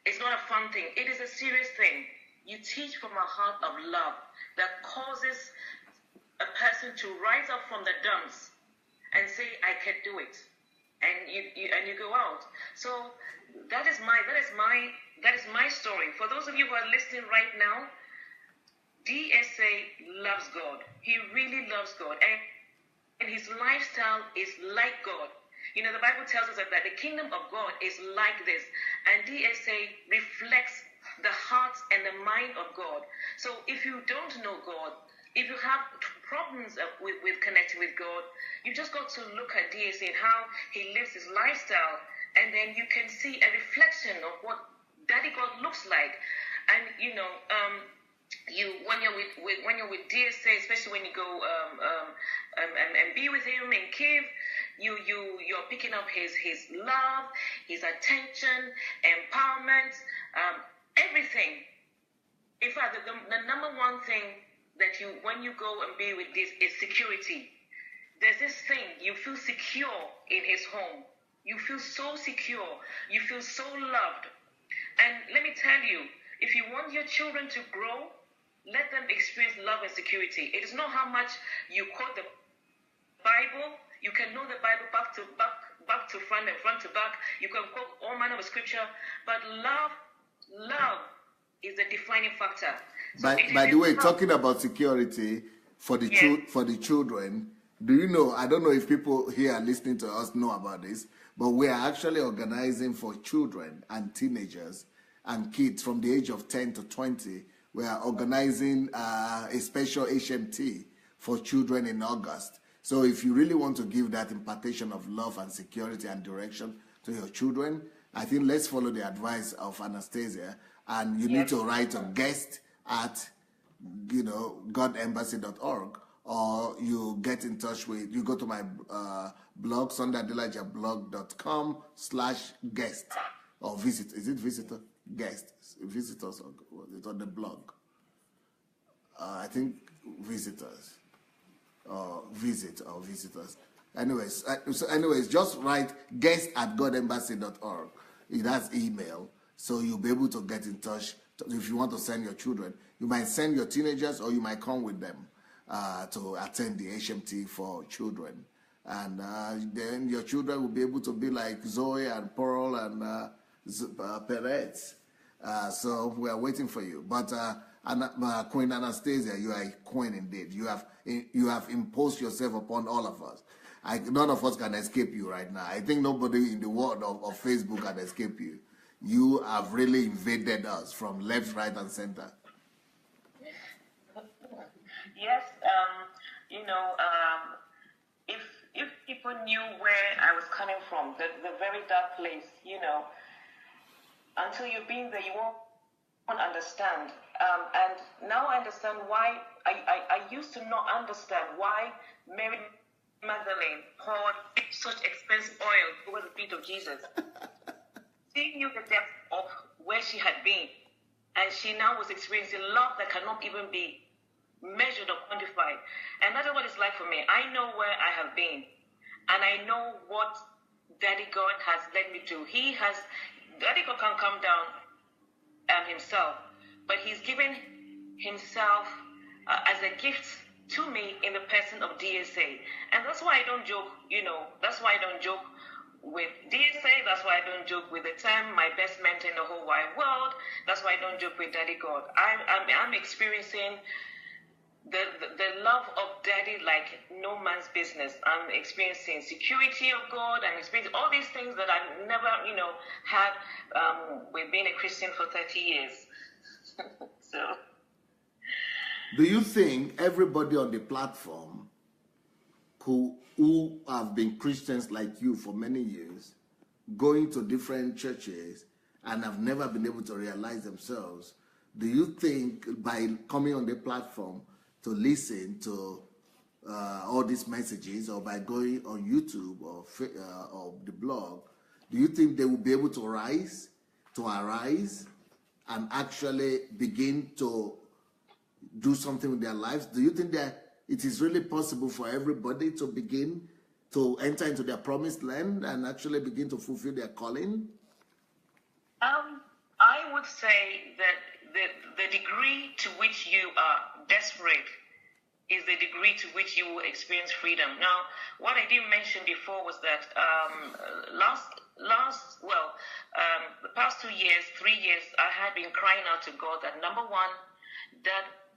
It's not a fun thing. It is a serious thing. You teach from a heart of love that causes a person to rise up from the dumps and say, "I can do it," and you go out. So that is my story. For those of you who are listening right now, DSA loves God. He really loves God, and his lifestyle is like God. You know, the Bible tells us that the kingdom of God is like this, and DSA reflects the heart and the mind of God. So if you don't know God, if you have problems with connecting with God, you just got to look at DSA and how he lives his lifestyle, and then you can see a reflection of what Daddy God looks like. And when you're with DSA, especially when you go and be with him in Kiev, you're picking up his love, his attention, empowerment, everything. In fact, the number one thing that when you go and be with this is security. There's this thing, you feel secure in his home. You feel so secure. You feel so loved. And let me tell you, if you want your children to grow, let them experience love and security. It is not how much you quote the Bible. You can know the Bible back to front and front to back. You can quote all manner of scripture, but love is the defining factor. So by the way, talking about security for the children, do you know? I don't know if people here listening to us know about this, but we are actually organizing for children and teenagers and kids from the age of 10 to 20. We are organizing a special HMT for children in August. So if you really want to give that impartation of love and security and direction to your children, I think let's follow the advice of Anastasia, and you need to write a guest at godembassy.org, or you get in touch with, you go to my blog, sundayadelajablog.com/guest, or visit. Is it visitor? Guest. Visitors, or it's on the blog. I think visitors, or visit, or visitors. Anyways, just write guest at godembassy.org. It has email, so you'll be able to get in touch. If you want to send your children, you might send your teenagers, or you might come with them to attend the HMT for children. And then your children will be able to be like Zoe and Pearl and Perez. So we are waiting for you. But Queen Anastasia, you are a queen indeed. You have imposed yourself upon all of us. None of us can escape you right now. I think nobody in the world of Facebook can escape you. You have really invaded us from left, right, and center. Yes, if people knew where I was coming from, the very dark place, until you've been there, you won't understand. And now I understand why. I used to not understand why Mary Magdalene poured such expensive oil over the feet of Jesus. She knew the depth of where she had been, and she now was experiencing love that cannot even be measured or quantified. And that's what it's like for me. I know where I have been, and I know what Daddy God has led me to. He has Daddy God can come down himself, but he's given himself as a gift to me in the person of DSA. And that's why I don't joke, that's why I don't joke with DSA, that's why I don't joke with the term my best mentor in the whole wide world, that's why I don't joke with Daddy God. I'm experiencing the love of Daddy like no man's business. I'm experiencing security of God. I'm experiencing all these things that I've never, had with being a Christian for 30 years. So, do you think everybody on the platform who have been Christians like you for many years, going to different churches and have never been able to realize themselves, do you think by coming on the platform to listen to all these messages, or by going on YouTube or the blog, do you think they will be able to arise and actually begin to do something with their lives? Do you think that it is really possible for everybody to begin to enter into their promised land and actually begin to fulfill their calling? I would say that the degree to which you are desperate is the degree to which you will experience freedom. Now, what I didn't mention before was that the past 2 years, 3 years, I had been crying out to God that, number one,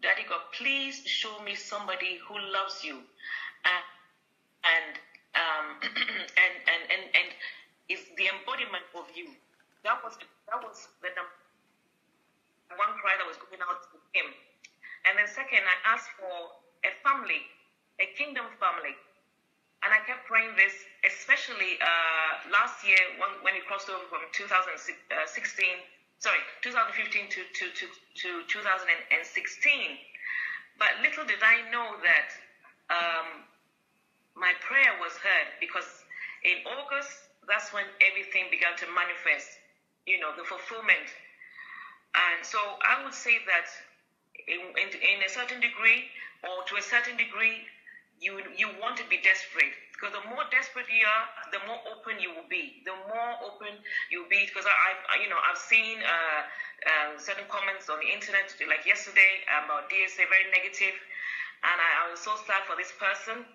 Daddy God, please show me somebody who loves you and is the embodiment of you. That was the number one cry that was going out to him. And then second, I asked for a family, a kingdom family. And I kept praying this, especially last year when it crossed over from 2015 to 2016. But little did I know that my prayer was heard, because in August, that's when everything began to manifest, the fulfillment. And so I would say that in a certain degree, or to a certain degree, you want to be desperate, because the more desperate you are, the more open you will be. The more open you will be, because I've seen certain comments on the internet, like yesterday, about DSA, very negative, and I was so sad for this person.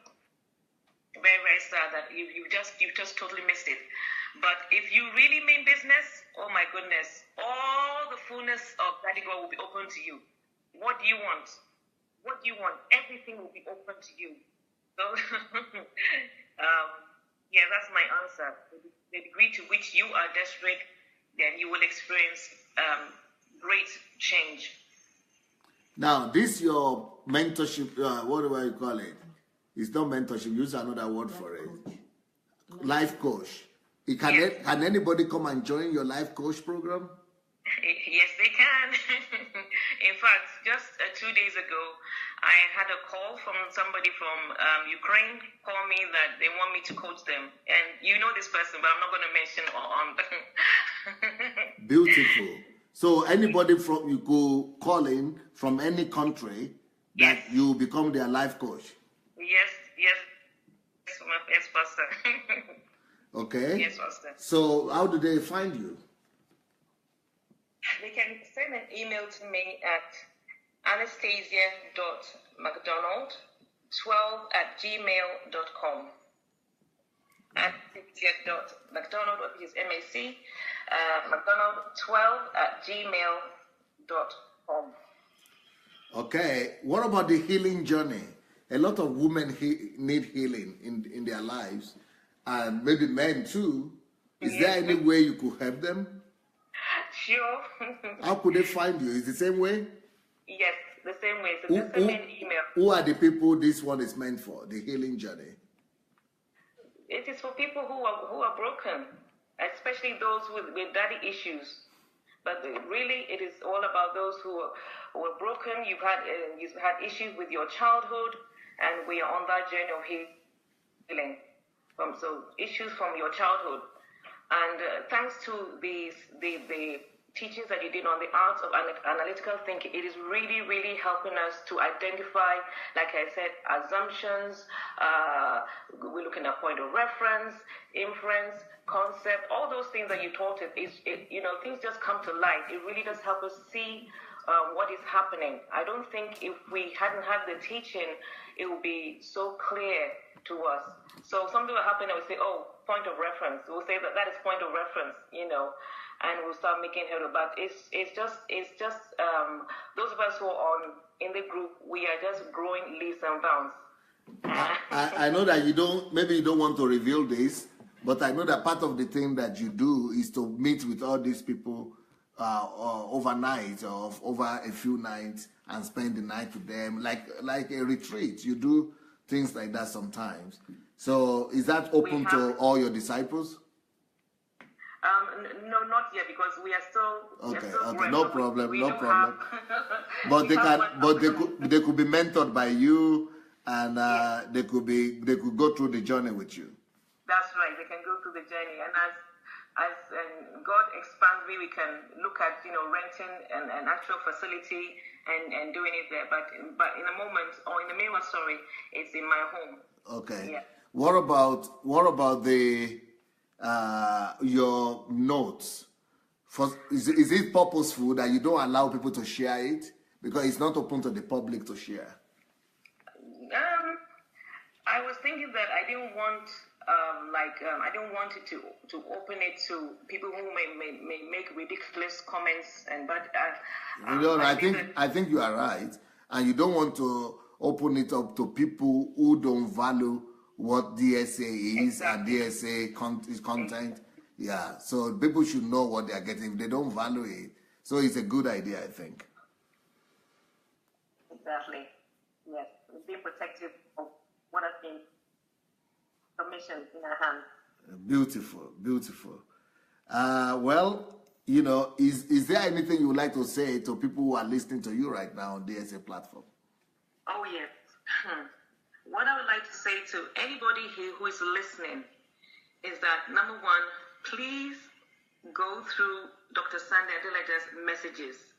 Very, very sad that you just totally missed it. But if you really mean business, oh my goodness, all the fullness of Daddy God will be open to you. What do you want? What do you want? Everything will be open to you. So, that's my answer. The degree to which you are desperate, then you will experience great change. Now, this your mentorship, what do I call it? It's not mentorship, use another word for it. Life coach. Can anybody come and join your life coach program? Yes, they can. In fact, just 2 days ago, I had a call from somebody from Ukraine, call me that they want me to coach them. And you know this person, but I'm not going to mention on. Beautiful. So anybody from you go call in from any country that you become their life coach. Yes, Pastor. Okay. Yes, Pastor. So how do they find you? They can send an email to me at anastasia.macdonald12@gmail.com. Anastasia.macdonald, which is MAC, macdonald12@gmail.com. Okay. What about the healing journey? A lot of women need healing in their lives, and maybe men too. Is there any way you could help them? Sure. How could they find you? Is the same way? Yes, the same way. So just send me an email. Who are the people this one is meant for, the healing journey? It is for people who are broken, especially those with daddy issues. But really, it is all about those who are broken. You've had issues with your childhood, and we are on that journey of healing. So issues from your childhood, and thanks to the teachings that you did on the art of analytical thinking, it is really, really helping us to identify, like I said, assumptions. We're looking at point of reference, inference, concept, all those things that you taught it. Things just come to light. It really does help us see what is happening. I don't think if we hadn't had the teaching, it would be so clear to us. So something will happen and we say, oh, point of reference. We'll say that is point of reference, and we'll start making head. But it's just those of us who are in the group, we are just growing leaps and bounds. I know that you don't want to reveal this, but I know that part of the thing that you do is to meet with all these people overnight or over a few nights and spend the night with them, like a retreat. You do things like that sometimes. So is that open to all your disciples? No, not yet, because we are still okay, no problem. But they could be mentored by you, and yes. they could go through the journey with you. That's right. They can go through the journey, and as God expands me, we can look at renting an actual facility and doing it there. But in a moment, or in the meanwhile, it's in my home. Okay. Yeah. What about the your notes? Is it purposeful that you don't allow people to share it because it's not open to the public to share? I was thinking that I didn't want I don't want it to open it to people who may make ridiculous comments I think you are right, and you don't want to open it up to people who don't value what DSA is. Exactly. And DSA is content. Yeah, so people should know what they are getting if they don't value it. So it's a good idea, I think. Exactly. Yes, be protective of what has been commissioned in our hands. Beautiful, beautiful. Well, is there anything you would like to say to people who are listening to you right now on DSA platform? Oh, yes. What I would like to say to anybody who is listening is that, number one, please go through Dr. Sandy Adelaja's messages.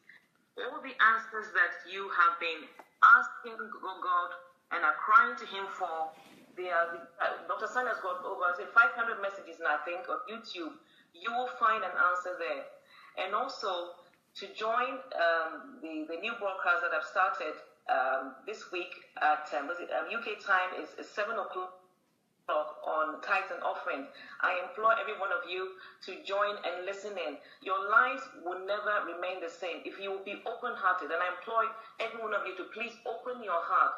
All the answers that you have been asking God and are crying to him for, Dr. Sandy has got over 500 messages now, I think, on YouTube. You will find an answer there. And also, to join the new broadcast that I've started this week at UK time is 7 o'clock on tithes and offering. I implore every one of you to join and listen in. Your lives will never remain the same if you will be open-hearted. And I implore every one of you to please open your heart.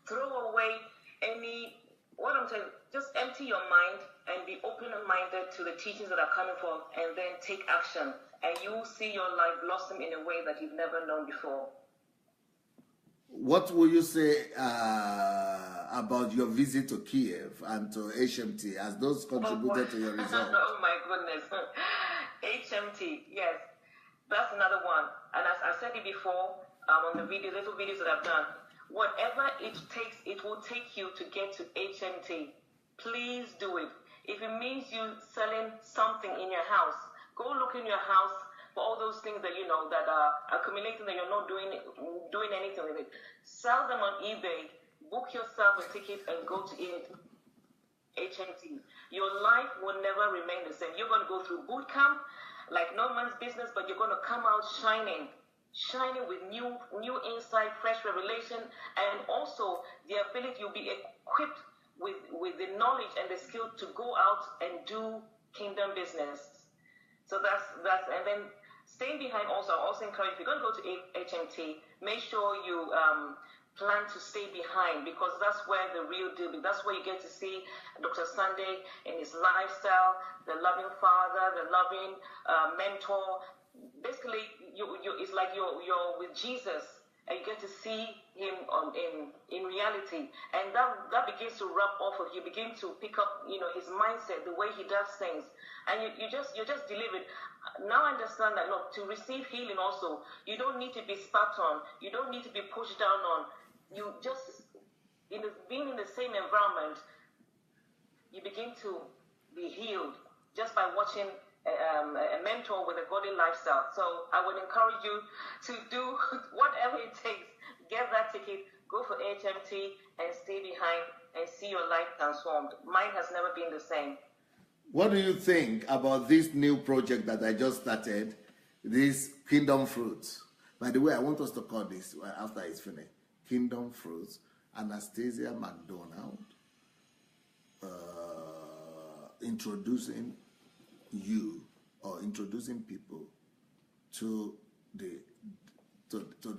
Throw away just empty your mind and be open-minded to the teachings that are coming forth, and then take action. And you will see your life blossom in a way that you've never known before. What will you say about your visit to Kiev and to HMT? Has those contributed to your results? Oh my goodness. HMT, yes. That's another one. And as I said it before, on the little videos that I've done, whatever it takes, it will take you to get to HMT. Please do it. If it means you selling something in your house, go look in your house for all those things that that are accumulating that you're not doing anything with it. Sell them on eBay, book yourself a ticket and go to HMT. Your life will never remain the same. You're going to go through boot camp like no man's business, but you're going to come out shining with new insight, fresh revelation, and also the ability, you'll be equipped with the knowledge and the skill to go out and do kingdom business. So that's and then staying behind also, I also encourage, if you're going to go to HMT, make sure you plan to stay behind, because that's where the real deal is. That's where you get to see Dr. Sunday in his lifestyle, the loving father, the loving mentor. Basically, it's like you're with Jesus, and you get to see him in reality, and that begins to rub off of you. Begin to pick up, his mindset, the way he does things, and you're just delivered. Now I understand that, look, to receive healing also, you don't need to be spat on, you don't need to be pushed down on. You just, being in the same environment, you begin to be healed just by watching a mentor with a godly lifestyle. So I would encourage you to do whatever it takes. Get that ticket, go for HMT, and stay behind and see your life transformed. Mine has never been the same. What do you think about this new project that I just started, this Kingdom Fruits? By the way, I want us to call this, after it's finished, Kingdom Fruits, Anastasia Macdonald, introducing you or introducing people to the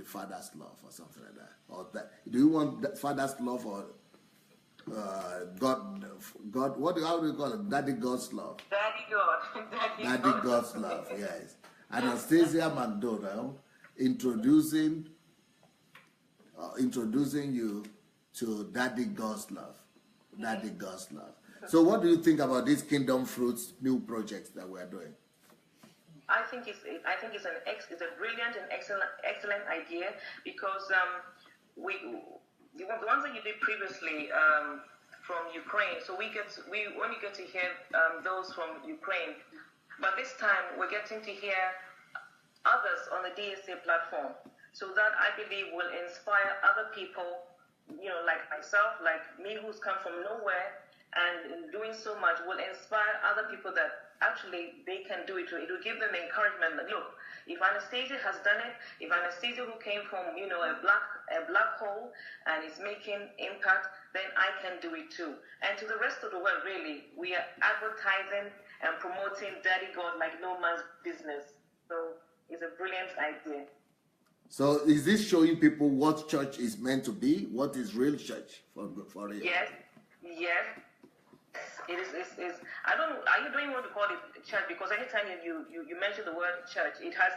Father's love or something like that. Or that, do you want that Father's love or God, how do you call it? Daddy God's love. Daddy God. Daddy God's love, yes. Anastasia Macdonald introducing you to Daddy God's love. Daddy God's love. So what do you think about these Kingdom Fruits new projects that we're doing? I think it's a brilliant and excellent idea, because the ones that you did previously from Ukraine. So we only get to hear those from Ukraine, but this time we're getting to hear others on the DSA platform. So that, I believe, will inspire other people, like myself, like me, who's come from nowhere, and in doing so much will inspire other people that actually they can do it too. It will give them encouragement that, look, if Anastasia has done it, if Anastasia, who came from a black hole and is making impact, then I can do it too. And to the rest of the world, really, we are advertising and promoting Daddy God like no man's business. So it's a brilliant idea. So is this showing people what church is meant to be? What is real church for real? Yes. It is. I don't. I don't even want to call it church, because anytime you mention the word church, it has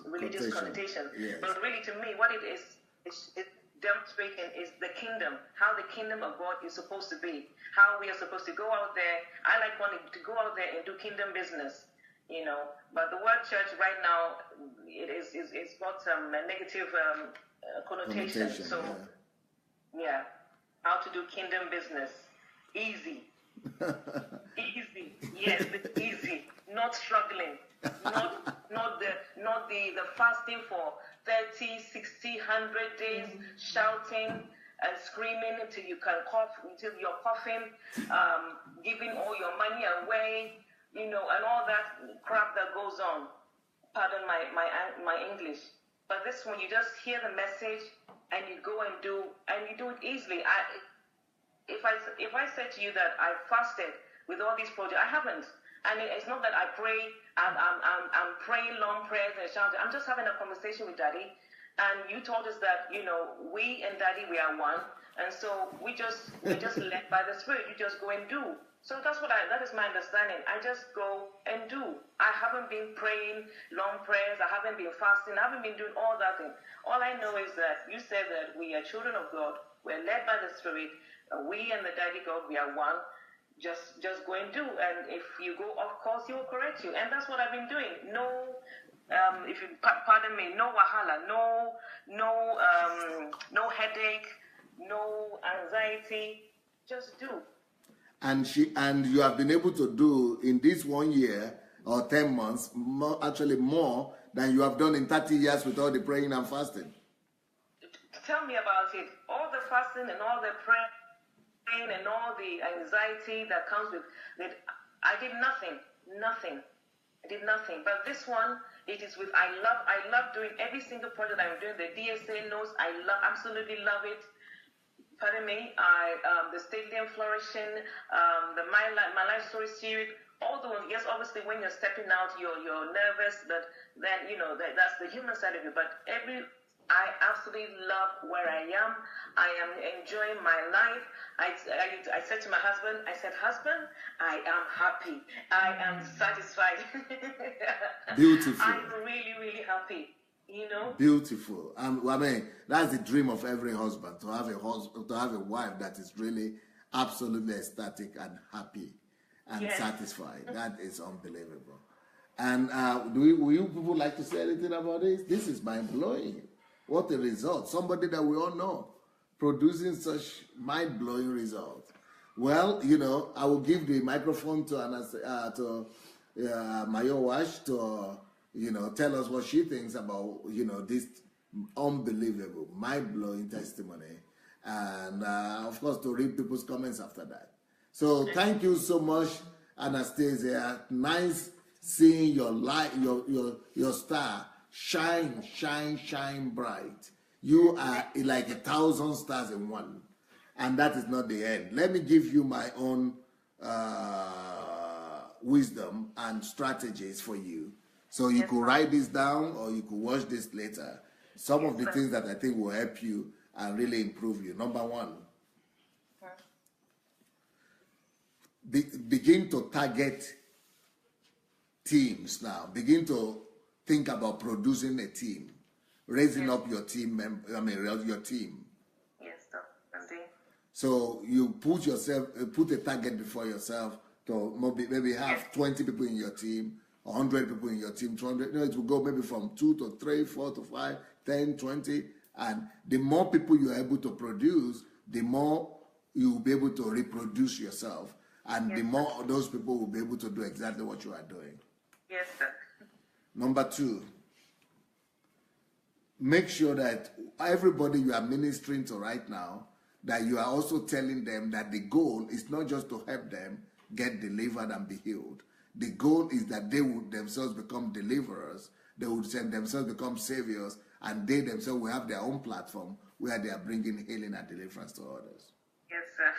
religious connotation. Yes. But really, to me, what it is demonstrating is the kingdom, how the kingdom of God is supposed to be, how we are supposed to go out there. I like wanting to go out there and do kingdom business, But the word church right now, it's got some negative connotation. So, yeah. How to do kingdom business. Easy. Easy. Yes, it's easy. Not struggling. Not the fasting for 30, 60, 100 days, shouting and screaming until you can cough, until you're coughing, giving all your money away, and all that crap that goes on. Pardon my English. But this one, you just hear the message and you go and do it easily. If I said to you that I fasted with all these projects, I haven't. And it's not that I pray, I'm praying long prayers and shouting. I'm just having a conversation with Daddy. And you told us that, we and Daddy, we are one. And so we're just led by the Spirit. You just go and do. So that is my understanding. I just go and do. I haven't been praying long prayers. I haven't been fasting. I haven't been doing all that thing. All I know is that you said that we are children of God. We're led by the Spirit. We and the Daddy God, we are one. Just go and do. And if you go off course, He will correct you. And that's what I've been doing. No, if you pardon me, no wahala, no headache, no anxiety. Just do. And you have been able to do in this 1 year or 10 months, more than you have done in 30 years with all the praying and fasting. Tell me about it. All the fasting and all the praying and all the anxiety that comes with it. I did nothing. I did nothing. But this one, it is with I love doing every single project I'm doing. The DSA knows I absolutely love it. Pardon me, the Stadium Flourishing, the My Life Story series, all the ones. Yes, obviously when you're stepping out, you're nervous, but then that's the human side of it. But I absolutely love where I am. I am enjoying my life. I said to my husband, husband, I am happy. I am satisfied. Beautiful. I'm really, really happy. Beautiful. I mean, that's the dream of every husband, to have a wife that is really absolutely ecstatic and happy and satisfied. That is unbelievable. And will you people like to say anything about this? This is mind-blowing. What a result. Somebody that we all know producing such mind-blowing results. Well, I will give the microphone to Mayowash to, tell us what she thinks about, this unbelievable, mind-blowing testimony. And, of course, to read people's comments after that. So thank you so much, Anastasia. Nice seeing your light, your star shine, shine, shine bright. You are like 1,000 stars in one. And that is not the end. Let me give you my own wisdom and strategies for you. So you could write this down or you could watch this later. Some of the things that I think will help you and really improve you. Number one, begin to target teams now. Begin to think about producing a team, raising up your team your team. Yes, sir. So you put a target before yourself to maybe have 20 people in your team, 100 people in your team, 200. It will go maybe from 2 to 3, 4 to 5, 10, 20. And the more people you're able to produce, the more you will be able to reproduce yourself. And the more those people will be able to do exactly what you are doing. Yes, sir. Number two, make sure that everybody you are ministering to right now, that you are also telling them that the goal is not just to help them get delivered and be healed. The goal is that they would themselves become deliverers, they would themselves become saviors, and they themselves will have their own platform where they are bringing healing and deliverance to others. Yes, sir.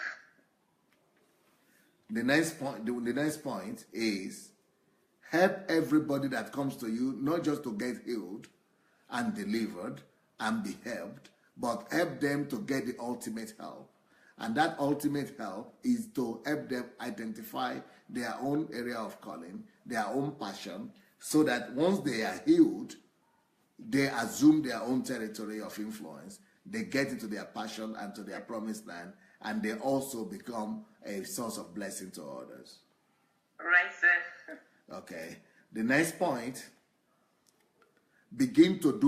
The next point is help everybody that comes to you, not just to get healed and delivered and be helped, but help them to get the ultimate help. And that ultimate help is to help them identify their own area of calling, their own passion, so that once they are healed, they assume their own territory of influence, they get into their passion and to their promised land, and they also become a source of blessing to others. Right, sir. Okay. The next point, begin to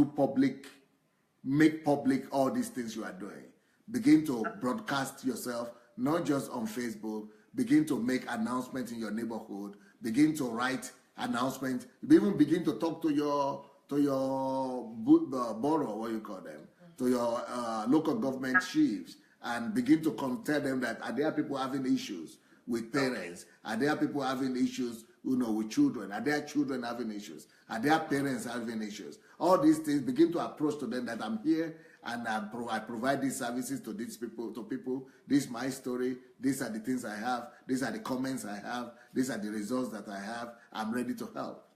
make public all these things you are doing. Begin to broadcast yourself, not just on Facebook. Begin to make announcements in your neighborhood. Begin to write announcements. Even begin to talk to your borough, what you call them, to your local government chiefs, and begin to tell them that are there people having issues with parents? Are there people having issues, with children? Are there children having issues? Are there parents having issues? All these things, begin to approach to them that I'm here and I provide these services to these people, This is my story. These are the things I have. These are the comments I have. These are the results that I have. I'm ready to help.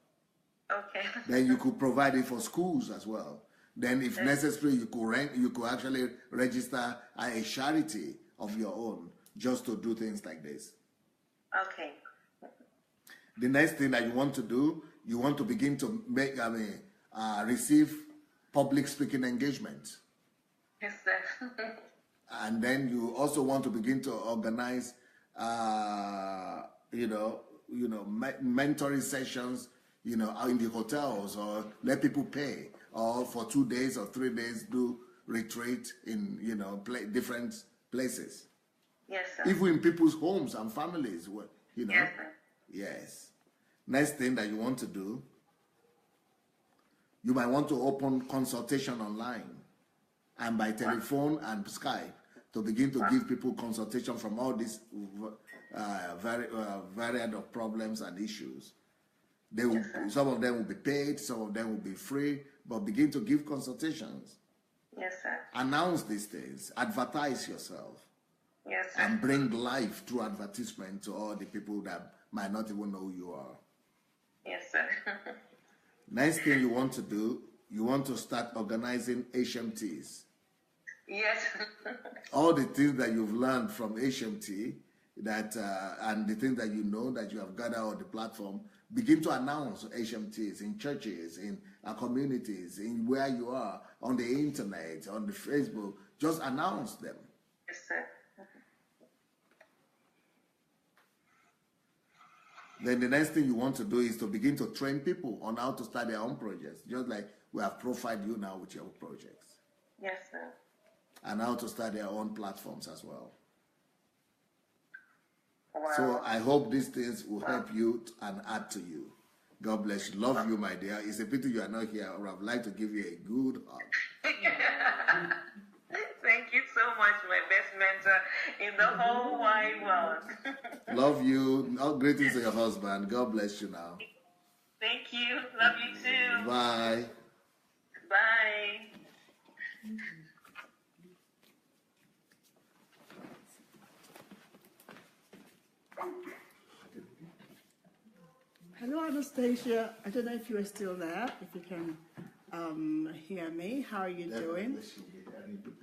Okay. Then you could provide it for schools as well. Then, if necessary, you could actually register a charity of your own just to do things like this. Okay. The next thing that you want to do, you want to begin to receive public speaking engagements. Yes, sir. And then you also want to begin to organize, mentoring sessions, in the hotels, or let people pay, or for 2 days or 3 days do retreat in, different places. Yes, sir. Even in people's homes and families, Yes, sir. Yes. Next thing that you want to do, you might want to open consultation online and by telephone and Skype to begin to give people consultation from all these varied of problems and issues. Some of them will be paid, some of them will be free, but begin to give consultations. Yes, sir. Announce these things, advertise yourself, Yes, sir. and bring life through advertisement to all the people that might not even know who you are. Yes, sir. Next thing you want to do, you want to start organizing HMTs. Yes. All the things that you've learned from HMT, and the things that that you have gathered on the platform, begin to announce HMTs in churches, in communities, in where you are, on the internet, on the Facebook. Just announce them. Yes, sir. Then the next thing you want to do is to begin to train people on how to start their own projects, just like we have profiled you now with your projects. Yes, sir. And how to start their own platforms as well. Wow. So I hope these things will help you and add to you. God bless you. Love you, my dear. It's a pity you are not here. I would have liked to give you a good hug. Thank you so much, my best mentor in the whole wide world. Love you. All greetings to your husband. God bless you now. Thank you. Love you too. Bye. Bye. Hello, Anastasia. I don't know if you are still there, if you can hear me. How are you doing?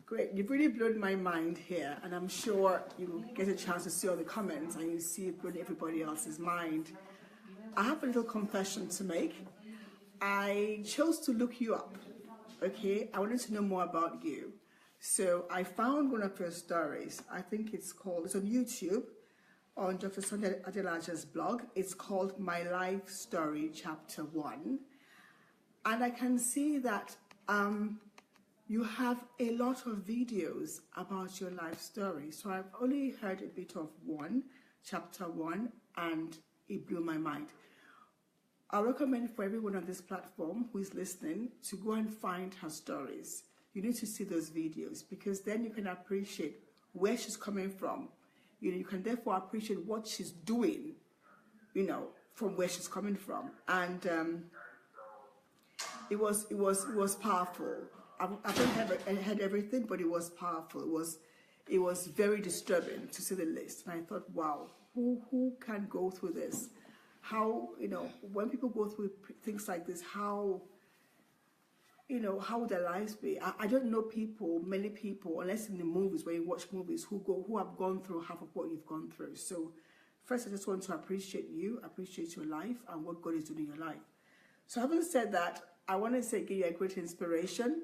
Great. You've really blown my mind here, and I'm sure you get a chance to see all the comments and you see it blown everybody else's mind. I have a little confession to make. I chose to look you up, okay? I wanted to know more about you. So I found one of your stories. I think it's on YouTube, on Dr. Sandhya Adelaja's blog. It's called My Life Story, Chapter 1. And I can see that you have a lot of videos about your life story. So I've only heard a bit of chapter 1, and it blew my mind. I recommend for everyone on this platform who is listening to go and find her stories. You need to see those videos, because then you can appreciate where she's coming from. You can therefore appreciate what she's doing, from where she's coming from. And it was powerful. I haven't heard everything, but it was powerful. It was very disturbing, to say the least. And I thought, wow, who can go through this? How, when people go through things like this, how would their lives be? I don't know many people, unless in the movies, when you watch movies, who have gone through half of what you've gone through. So first, I just want to appreciate you, appreciate your life and what God is doing in your life. So having said that, I want to give you a great inspiration.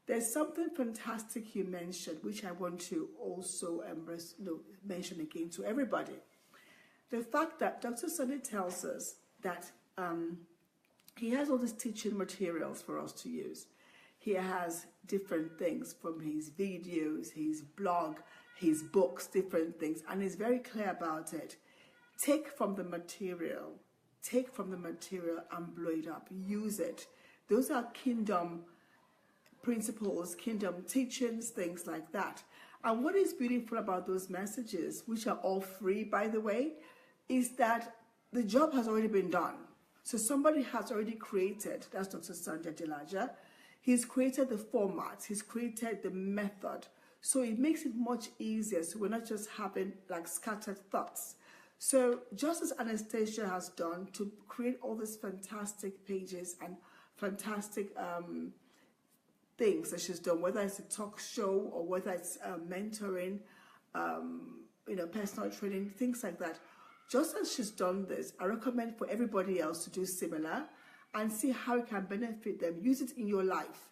There's something fantastic you mentioned, which I want to also mention again to everybody. The fact that Dr. Sandhya tells us that he has all these teaching materials for us to use. He has different things from his videos, his blog, his books, different things, and he's very clear about it. Take from the material and blow it up. Use it. Those are kingdom principles, kingdom teachings, things like that. And what is beautiful about those messages, which are all free, by the way, is that the job has already been done. So somebody has already created, that's Dr. Sandhya Adelaja. He's created the format, he's created the method. So it makes it much easier. So we're not just having like scattered thoughts. So just as Anastasia has done to create all these fantastic pages and fantastic things that she's done, whether it's a talk show or whether it's mentoring, personal training, things like that. Just as she's done this, I recommend for everybody else to do similar and see how it can benefit them. Use it in your life.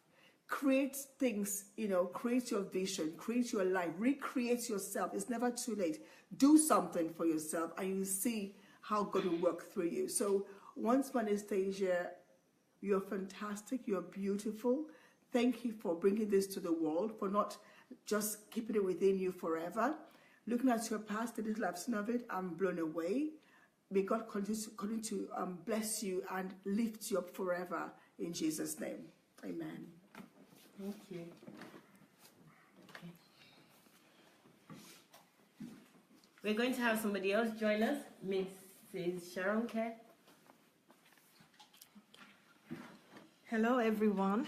Create things, create your vision, create your life, recreate yourself. It's never too late. Do something for yourself and you see how God will work through you. So once more, Anastasia, you're fantastic, you're beautiful. Thank you for bringing this to the world, for not just keeping it within you forever. Looking at your past, the little I've seen of it, I'm blown away. May God continue to bless you and lift you up forever in Jesus' name. Amen. Thank you. Okay. We're going to have somebody else join us, Mrs. Sharon Kerr. Hello, everyone.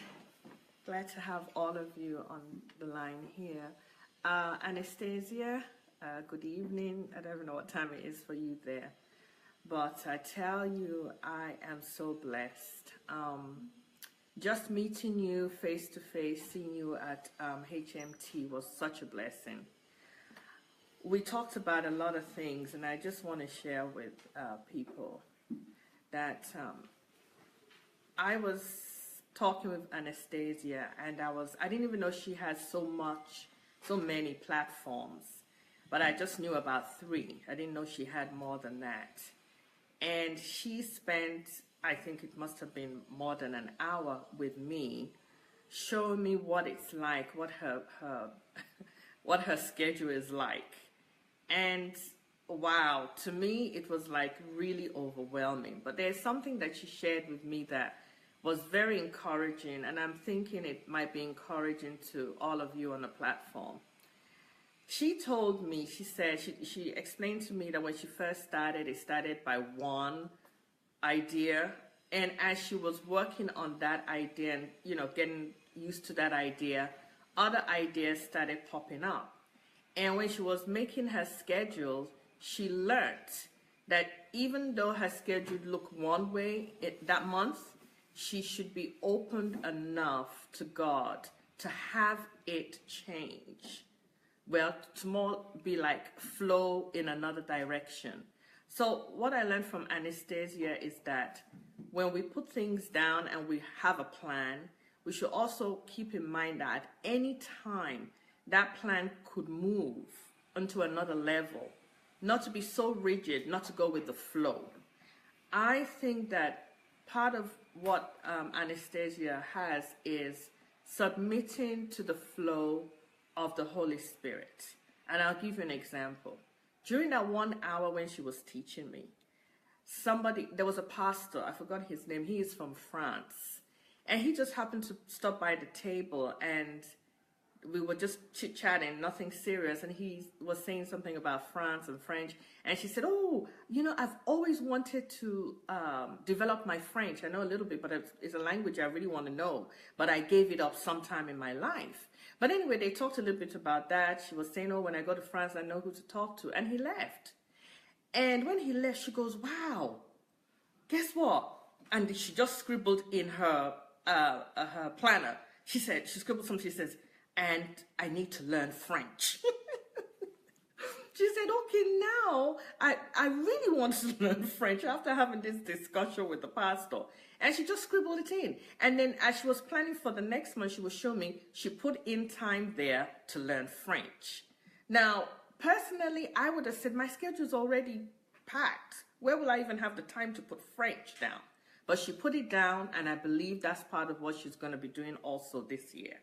Glad to have all of you on the line here. Anastasia, good evening. I don't even know what time it is for you there. But I tell you, I am so blessed. Just meeting you face to face, seeing you at HMT was such a blessing. We talked about a lot of things, and I just want to share with people that I was talking with Anastasia, and I didn't even know she has so many platforms, but I just knew about 3. I didn't know she had more than that. And she spent, I think it must have been more than an hour with me, showing me what it's like, what her what her schedule is like. And wow, to me, it was like really overwhelming. But there's something that she shared with me that was very encouraging, and I'm thinking it might be encouraging to all of you on the platform. She told me, she said, she explained to me that when she first started, it started by one idea. And as she was working on that idea and, you know, getting used to that idea, other ideas started popping up. And when she was making her schedule, she learned that even though her schedule looked one way that month, she should be opened enough to God to have it change. Well, to more be like flow in another direction. So what I learned from Anastasia is that when we put things down and we have a plan, we should also keep in mind that any time that plan could move onto another level, not to be so rigid, not to go with the flow. I think that part of what Anastasia has is submitting to the flow of the Holy Spirit. And I'll give you an example. During that 1 hour when she was teaching me, there was a pastor, I forgot his name, he is from France. And he just happened to stop by the table, and we were just chit-chatting, nothing serious, and he was saying something about France and French, and she said, oh, you know, I've always wanted to develop my French. I know a little bit, but it's a language I really want to know, but I gave it up sometime in my life. But anyway, they talked a little bit about that. She was saying, oh, when I go to France, I know who to talk to, and he left. And when he left, she goes, wow, guess what? And she just scribbled in her planner. She scribbled something, she says, and I need to learn French. She said, okay, now I really want to learn French after having this discussion with the pastor. And she just scribbled it in. And then as she was planning for the next month, she was showing me, she put in time there to learn French. Now, personally, I would have said, my schedule's already packed. Where will I even have the time to put French down? But she put it down, and I believe that's part of what she's going to be doing also this year.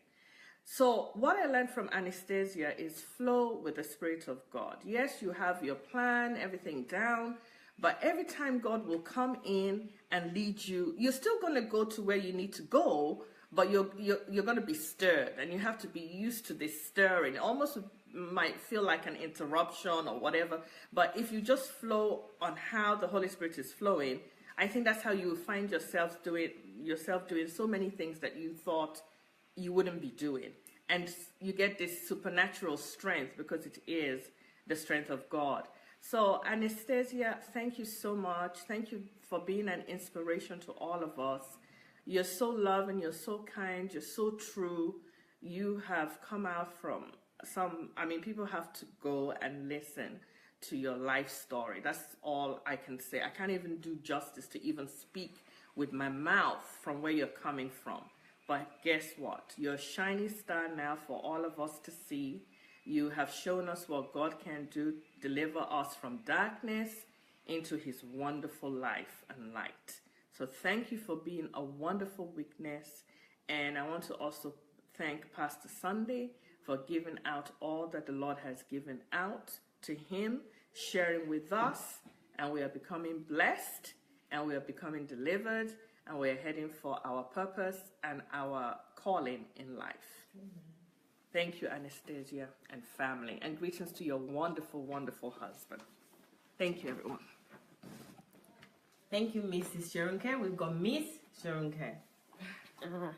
So what I learned from Anastasia is flow with the Spirit of God. Yes, you have your plan, everything down, but every time God will come in and lead you, you're still going to go to where you need to go, but you're going to be stirred, and you have to be used to this stirring. It almost might feel like an interruption or whatever, but if you just flow on how the Holy Spirit is flowing, I think that's how you will find yourself doing so many things that you thought you wouldn't be doing. And you get this supernatural strength because it is the strength of God. So Anastasia, thank you so much. Thank you for being an inspiration to all of us. You're so loving, you're so kind, you're so true. You have come out from people have to go and listen to your life story. That's all I can say. I can't even do justice to even speak with my mouth from where you're coming from. But guess what? You're a shining star now for all of us to see. You have shown us what God can do, deliver us from darkness into his wonderful life and light. So thank you for being a wonderful witness. And I want to also thank Pastor Sunday for giving out all that the Lord has given out to him, sharing with us, and we are becoming blessed, and we are becoming delivered, and we are heading for our purpose and our calling in life. Thank you, Anastasia and family, and greetings to your wonderful, wonderful husband. Thank you, everyone. Thank you, Mrs. Sharonke. We've got Miss Sharonke. Hello,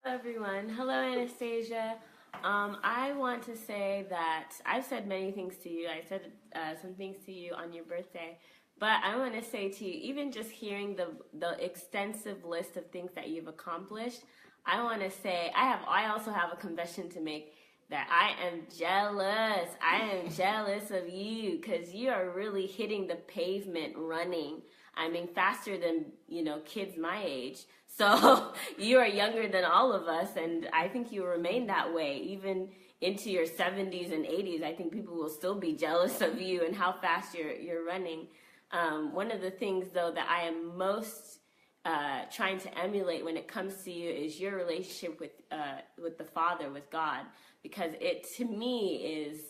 everyone. Hello, Anastasia. I want to say that I've said many things to you. I said some things to you on your birthday. But I want to say to you, even just hearing the extensive list of things that you've accomplished, I want to say I also have a confession to make that I am jealous. I am jealous of you because you are really hitting the pavement running. I mean, faster than, kids my age. So you are younger than all of us, and I think you remain that way even into your 70s and 80s. I think people will still be jealous of you and how fast you're running. One of the things, though, that I am most trying to emulate when it comes to you is your relationship with the Father, with God, because it, to me, is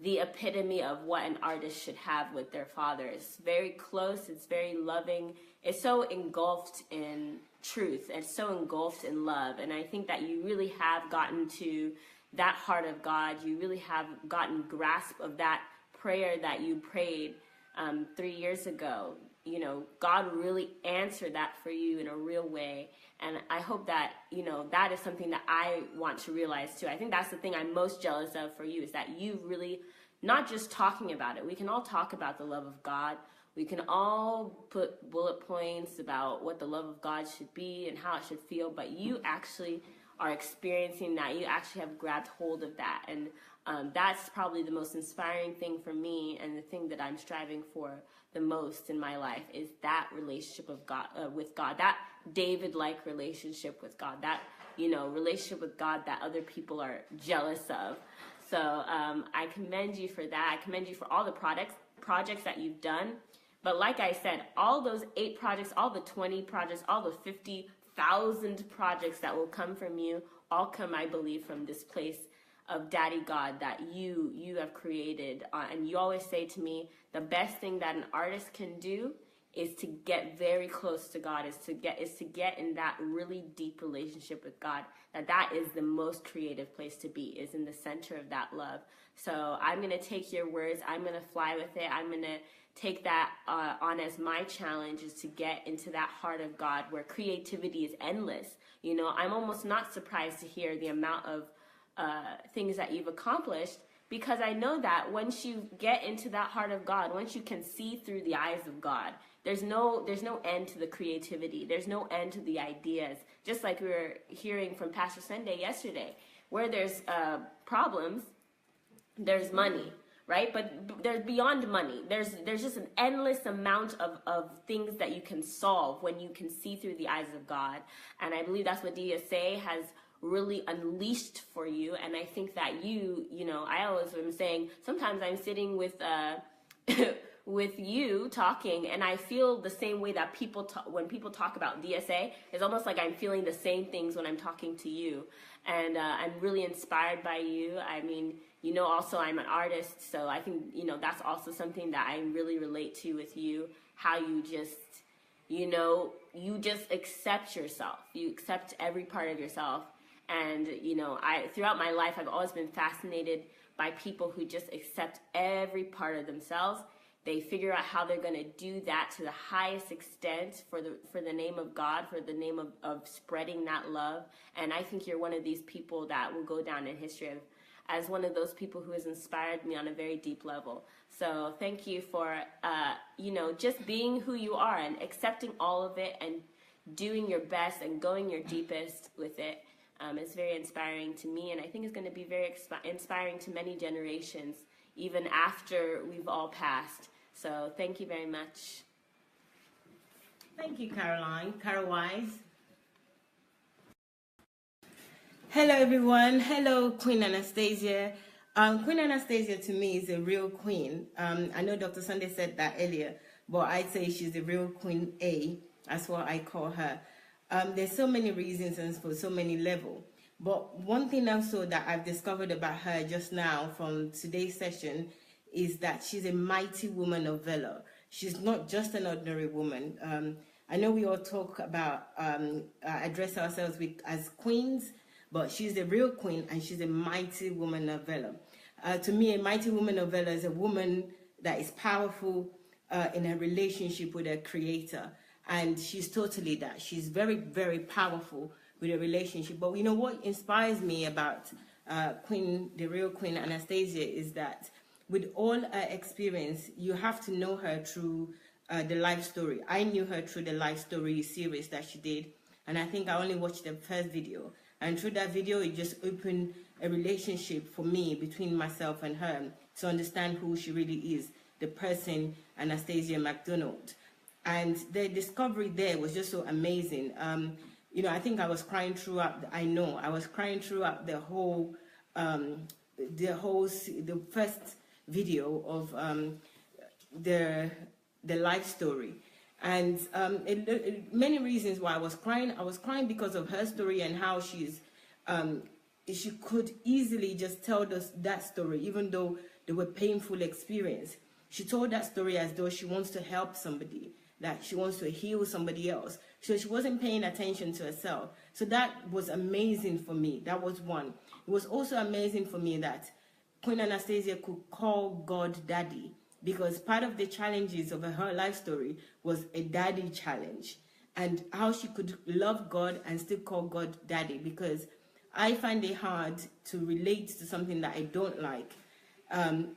the epitome of what an artist should have with their father. It's very close, it's very loving, it's so engulfed in truth, it's so engulfed in love. And I think that you really have gotten to that heart of God. You really have gotten grasp of that prayer that you prayed 3 years ago. You know, God really answered that for you in a real way. And I hope that, you know, that is something that I want to realize too. I think that's the thing I'm most jealous of for you, is that you really, not just talking about it. We can all talk about the love of God. We can all put bullet points about what the love of God should be and how it should feel, but you actually are experiencing that. You actually have grabbed hold of that. And that's probably the most inspiring thing for me, and the thing that I'm striving for the most in my life is that relationship of God, with God, that David-like relationship with God, that, you know, relationship with God that other people are jealous of. So I commend you for that. I commend you for all the projects that you've done. But like I said, all those 8 projects, all the 20 projects, all the 50,000 projects that will come from you, all come, I believe, from this place of Daddy God that you have created. And you always say to me, the best thing that an artist can do is to get very close to God, is to get in that really deep relationship with God. That is the most creative place to be, is in the center of that love. So I'm going to take your words, I'm going to fly with it, I'm going to take that on as my challenge, is to get into that heart of God where creativity is endless. You know, I'm almost not surprised to hear the amount of things that you've accomplished, because I know that once you get into that heart of God, once you can see through the eyes of God, there's no end to the creativity. There's no end to the ideas. Just like we were hearing from Pastor Sunday yesterday, where there's problems, there's money, right? But there's beyond money. There's just an endless amount of things that you can solve when you can see through the eyes of God. And I believe that's what DSA has really unleashed for you. And I think that you know, I always am saying, sometimes I'm sitting with with you talking, and I feel the same way that when people talk about DSA, it's almost like I'm feeling the same things when I'm talking to you. And I'm really inspired by you. I mean, you know, also I'm an artist, so I think, you know, that's also something that I really relate to with you, how you just, you know, you just accept yourself. You accept every part of yourself. And, you know, throughout my life, I've always been fascinated by people who just accept every part of themselves. They figure out how they're going to do that to the highest extent for the name of God, for the name of spreading that love. And I think you're one of these people that will go down in history as one of those people who has inspired me on a very deep level. So thank you for, you know, just being who you are and accepting all of it and doing your best and going your deepest with it. It's very inspiring to me, and I think it's going to be very inspiring to many generations, even after we've all passed. So thank you very much. Thank you, Caroline. Carol Wise. Hello, everyone. Hello, Queen Anastasia. Queen Anastasia, to me, is a real queen. I know Dr. Sunday said that earlier, but I'd say she's the real Queen A. That's what I call her. There's so many reasons and for so many levels. But one thing also that I've discovered about her just now from today's session is that she's a mighty woman of valor. She's not just an ordinary woman. I know we all talk about, address ourselves as queens, but she's the real queen, and she's a mighty woman of valor. To me, a mighty woman of valor is a woman that is powerful in a relationship with her creator. And she's totally that. She's very, very powerful with a relationship. But you know what inspires me about the real Queen Anastasia is that with all her experience, you have to know her through the life story. I knew her through the life story series that she did. And I think I only watched the first video. And through that video, it just opened a relationship for me between myself and her to understand who she really is, the person Anastasia Macdonald. And the discovery there was just so amazing. You know, I think I was crying throughout. I was crying throughout the first video of the life story. And many reasons why I was crying. I was crying because of her story and how she could easily just tell us that story, even though they were painful experience. She told that story as though she wants to help somebody, that she wants to heal somebody else. So she wasn't paying attention to herself. So that was amazing for me. That was one. It was also amazing for me that Queen Anastasia could call God Daddy, because part of the challenges of her life story was a daddy challenge, and how she could love God and still call God Daddy, because I find it hard to relate to something that I don't like.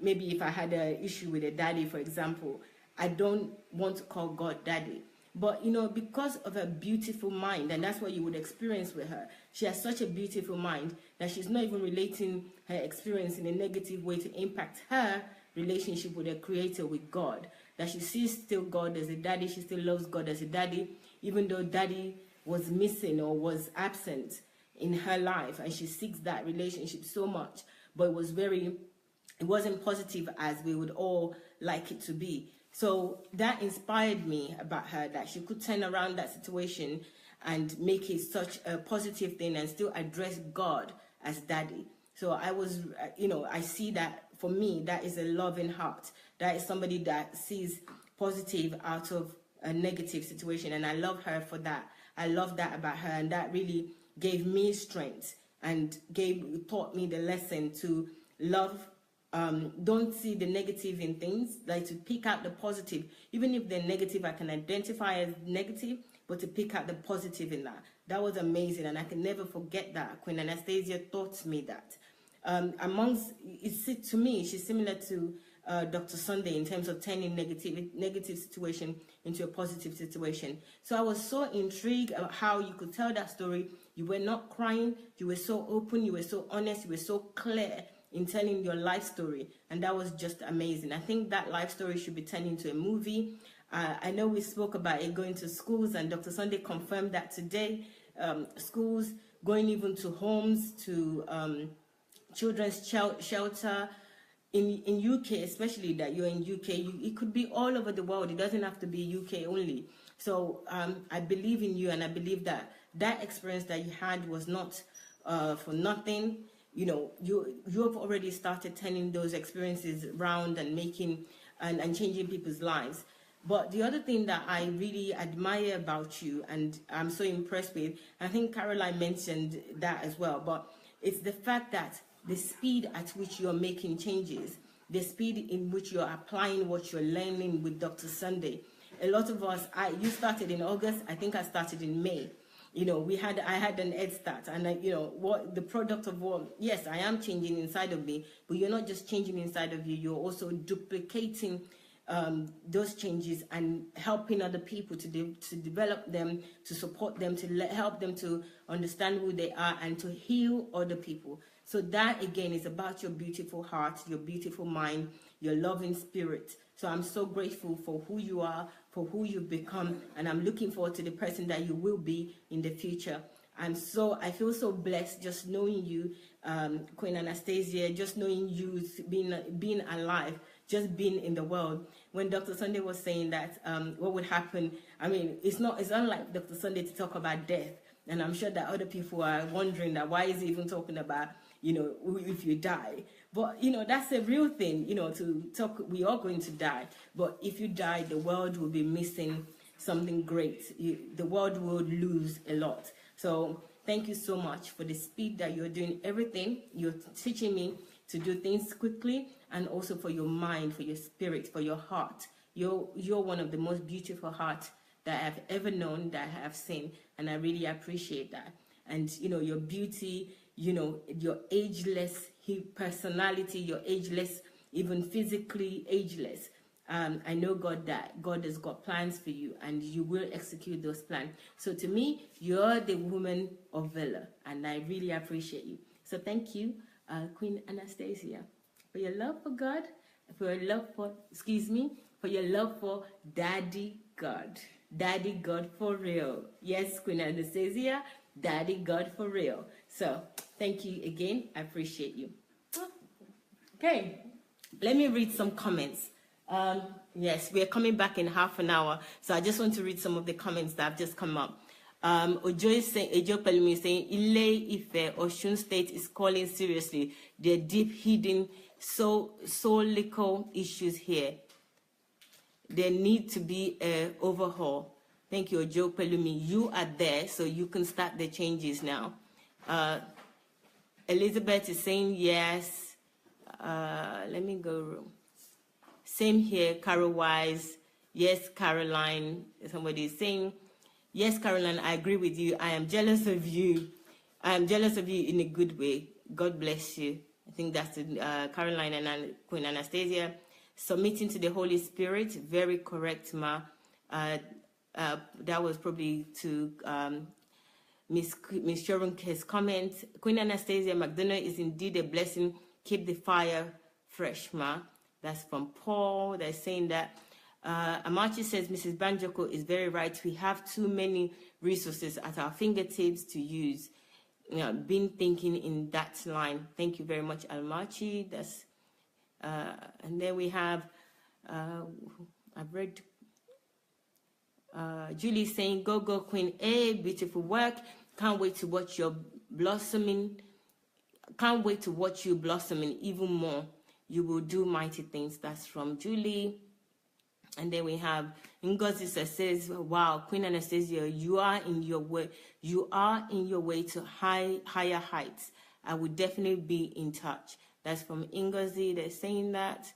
Maybe if I had an issue with a daddy, for example, I don't want to call God Daddy. But, you know, because of her beautiful mind, and that's what you would experience with her, she has such a beautiful mind that she's not even relating her experience in a negative way to impact her relationship with her Creator, with God. That she sees still God as a daddy, she still loves God as a daddy, even though daddy was missing or was absent in her life, and she seeks that relationship so much, but it wasn't positive as we would all like it to be. So that inspired me about her, that she could turn around that situation and make it such a positive thing and still address God as Daddy. So I was, you know, I see that for me, that is a loving heart. That is somebody that sees positive out of a negative situation. And I love her for that. I love that about her. And that really gave me strength and taught me the lesson to love. Don't see the negative in things, like to pick out the positive. Even if they're negative, I can identify as negative, but to pick out the positive in that. That was amazing, and I can never forget that. Queen Anastasia taught me that. To me, she's similar to Dr. Sunday in terms of turning negative situation into a positive situation. So I was so intrigued about how you could tell that story. You were not crying, you were so open, you were so honest, you were so clear in telling your life story, and that was just amazing. I think that life story should be turned into a movie. I know we spoke about it going to schools, and Dr. Sunday confirmed that today. Schools, going even to homes, to children's shelter. In UK, especially that you're in UK, it could be all over the world. It doesn't have to be UK only. So I believe in you, and I believe that that experience that you had was not for nothing. You know, you have already started turning those experiences around and making and changing people's lives. But the other thing that I really admire about you, and I'm so impressed with, I think Caroline mentioned that as well, but it's the fact that the speed at which you're making changes, the speed in which you're applying what you're learning with Dr. Sunday. A lot of us, you started in August, I think I started in May. You know, I had an head start, and you know, what the product of what, yes, I am changing inside of me, but you're not just changing inside of you, you're also duplicating those changes and helping other people to develop them, to support them, to help them to understand who they are and to heal other people. So that again is about your beautiful heart, your beautiful mind, your loving spirit. So I'm so grateful for who you are, for who you've become, and I'm looking forward to the person that you will be in the future. I feel so blessed just knowing you, Queen Anastasia, just knowing you, being alive, just being in the world. When Dr. Sunday was saying that, what would happen, I mean, it's unlike Dr. Sunday to talk about death. And I'm sure that other people are wondering that why is he even talking about, you know, if you die. But, you know, that's a real thing, you know, to talk, we are going to die. But if you die, the world will be missing something great. The world will lose a lot. So thank you so much for the speed that you're doing everything. You're teaching me to do things quickly, and also for your mind, for your spirit, for your heart. You're one of the most beautiful hearts that I've ever known, that I have seen, and I really appreciate that. And, you know, your beauty, you know, your ageless personality, your ageless, even physically ageless. I know that God has got plans for you, and you will execute those plans. So to me, you're the woman of valor, and I really appreciate you. So thank you, Queen Anastasia, for your love for God, for your love for, for your love for Daddy God. Daddy God for real. Yes, Queen Anastasia, Daddy God for real. So thank you again. I appreciate you. Okay, let me read some comments. Yes, we are coming back in half an hour, so I just want to read some of the comments that have just come up. Ojo Pelumi is saying, Ile Ife, Osun State is calling seriously their deep hidden so liquor issues here. There need to be a overhaul. Thank you, Ojo Pelumi. You are there, so you can start the changes now. Elizabeth is saying yes. Let me go. Same here, Carol Wise. Yes, Caroline. Somebody is saying, yes, Caroline, I agree with you. I am jealous of you. I am jealous of you in a good way. God bless you. I think that's Caroline and Queen Anastasia. Submitting to the Holy Spirit. Very correct, Ma. That was probably to Miss Sharon's comment. Queen Anastasia, Macdonald is indeed a blessing. Keep the fire fresh, Ma. That's from Paul. They're saying that. Amachi says, Mrs. Banjoko is very right. We have too many resources at our fingertips to use. You know, been thinking in that line. Thank you very much, Almachi. That's and then we have I've read Julie saying, go Queen A, beautiful work. Can't wait to watch your blossoming. Can't wait to watch you blossoming even more. You will do mighty things. That's from Julie. And then we have Ngozi says, wow, Queen Anastasia, you are in your way. You are in your way to higher heights. I will definitely be in touch. That's from Ngozi. They're saying that.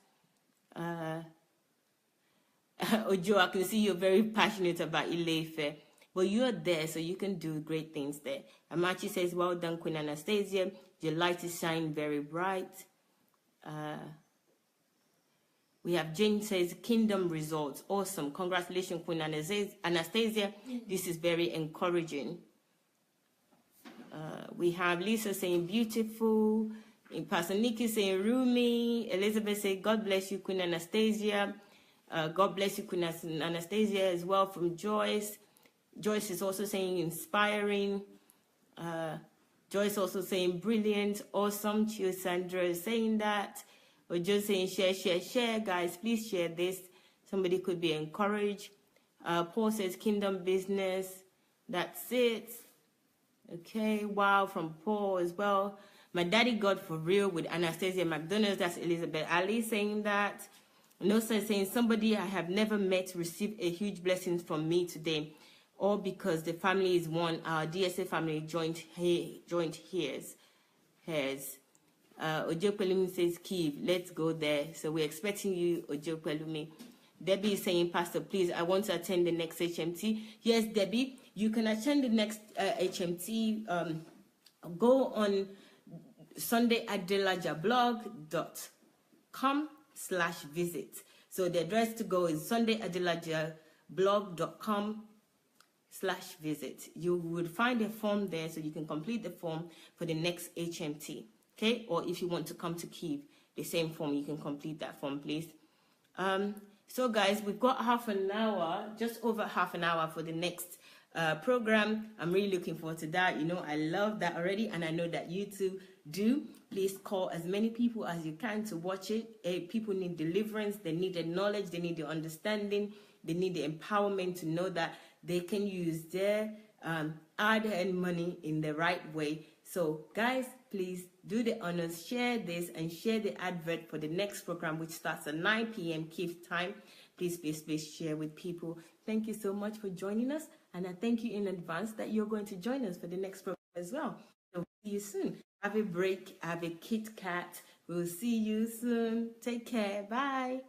Ojo, I can see you're very passionate about Ile-Ife. But you're there, so you can do great things there. Amachi says, well done, Queen Anastasia. Your light is shining very bright. We have Jane says, kingdom results. Awesome. Congratulations, Queen Anastasia. This is very encouraging. We have Lisa saying, beautiful. Pastor Nikki saying, Rumi. Elizabeth saying, God bless you, Queen Anastasia. God bless you, Queen Anastasia, as well, from Joyce. Joyce is also saying, inspiring. Joyce also saying, brilliant, awesome. Chio Sandra is saying that. Or just saying, share. Guys, please share this. Somebody could be encouraged. Paul says, kingdom business. That's it. Okay, wow, from Paul as well. My daddy God for real with Anastasia Macdonald. That's Elizabeth Ali saying that. Nosa saying, somebody I have never met received a huge blessing from me today. All because the family is one. Our DSA family joined hairs. Ojo Pelumi says, Kiev, let's go there. So we're expecting you, Ojo Pelumi. Debbie is saying, Pastor, please, I want to attend the next HMT. Yes, Debbie, you can attend the next HMT. Go on sundayadelajablog.com/visit. So the address to go is sundayadelajablog.com/visit. You would find a form there, so you can complete the form for the next HMT. Okay, or if you want to come to Kiev, the same form, you can complete that form, please. So guys, we've got half an hour, just over half an hour for the next program. I'm really looking forward to that. You know, I love that already, and I know that you too do. Please call as many people as you can to watch it. People need deliverance, they need the knowledge, they need the understanding, they need the empowerment to know that they can use their hard-earned money in the right way. So guys, please do the honors, share this and share the advert for the next program, which starts at 9 p.m. Kiev time. Please share with people. Thank you so much for joining us, and I thank you in advance that you're going to join us for the next program as well. So see you soon. Have a break, have a Kit Kat. We'll see you soon. Take care. Bye.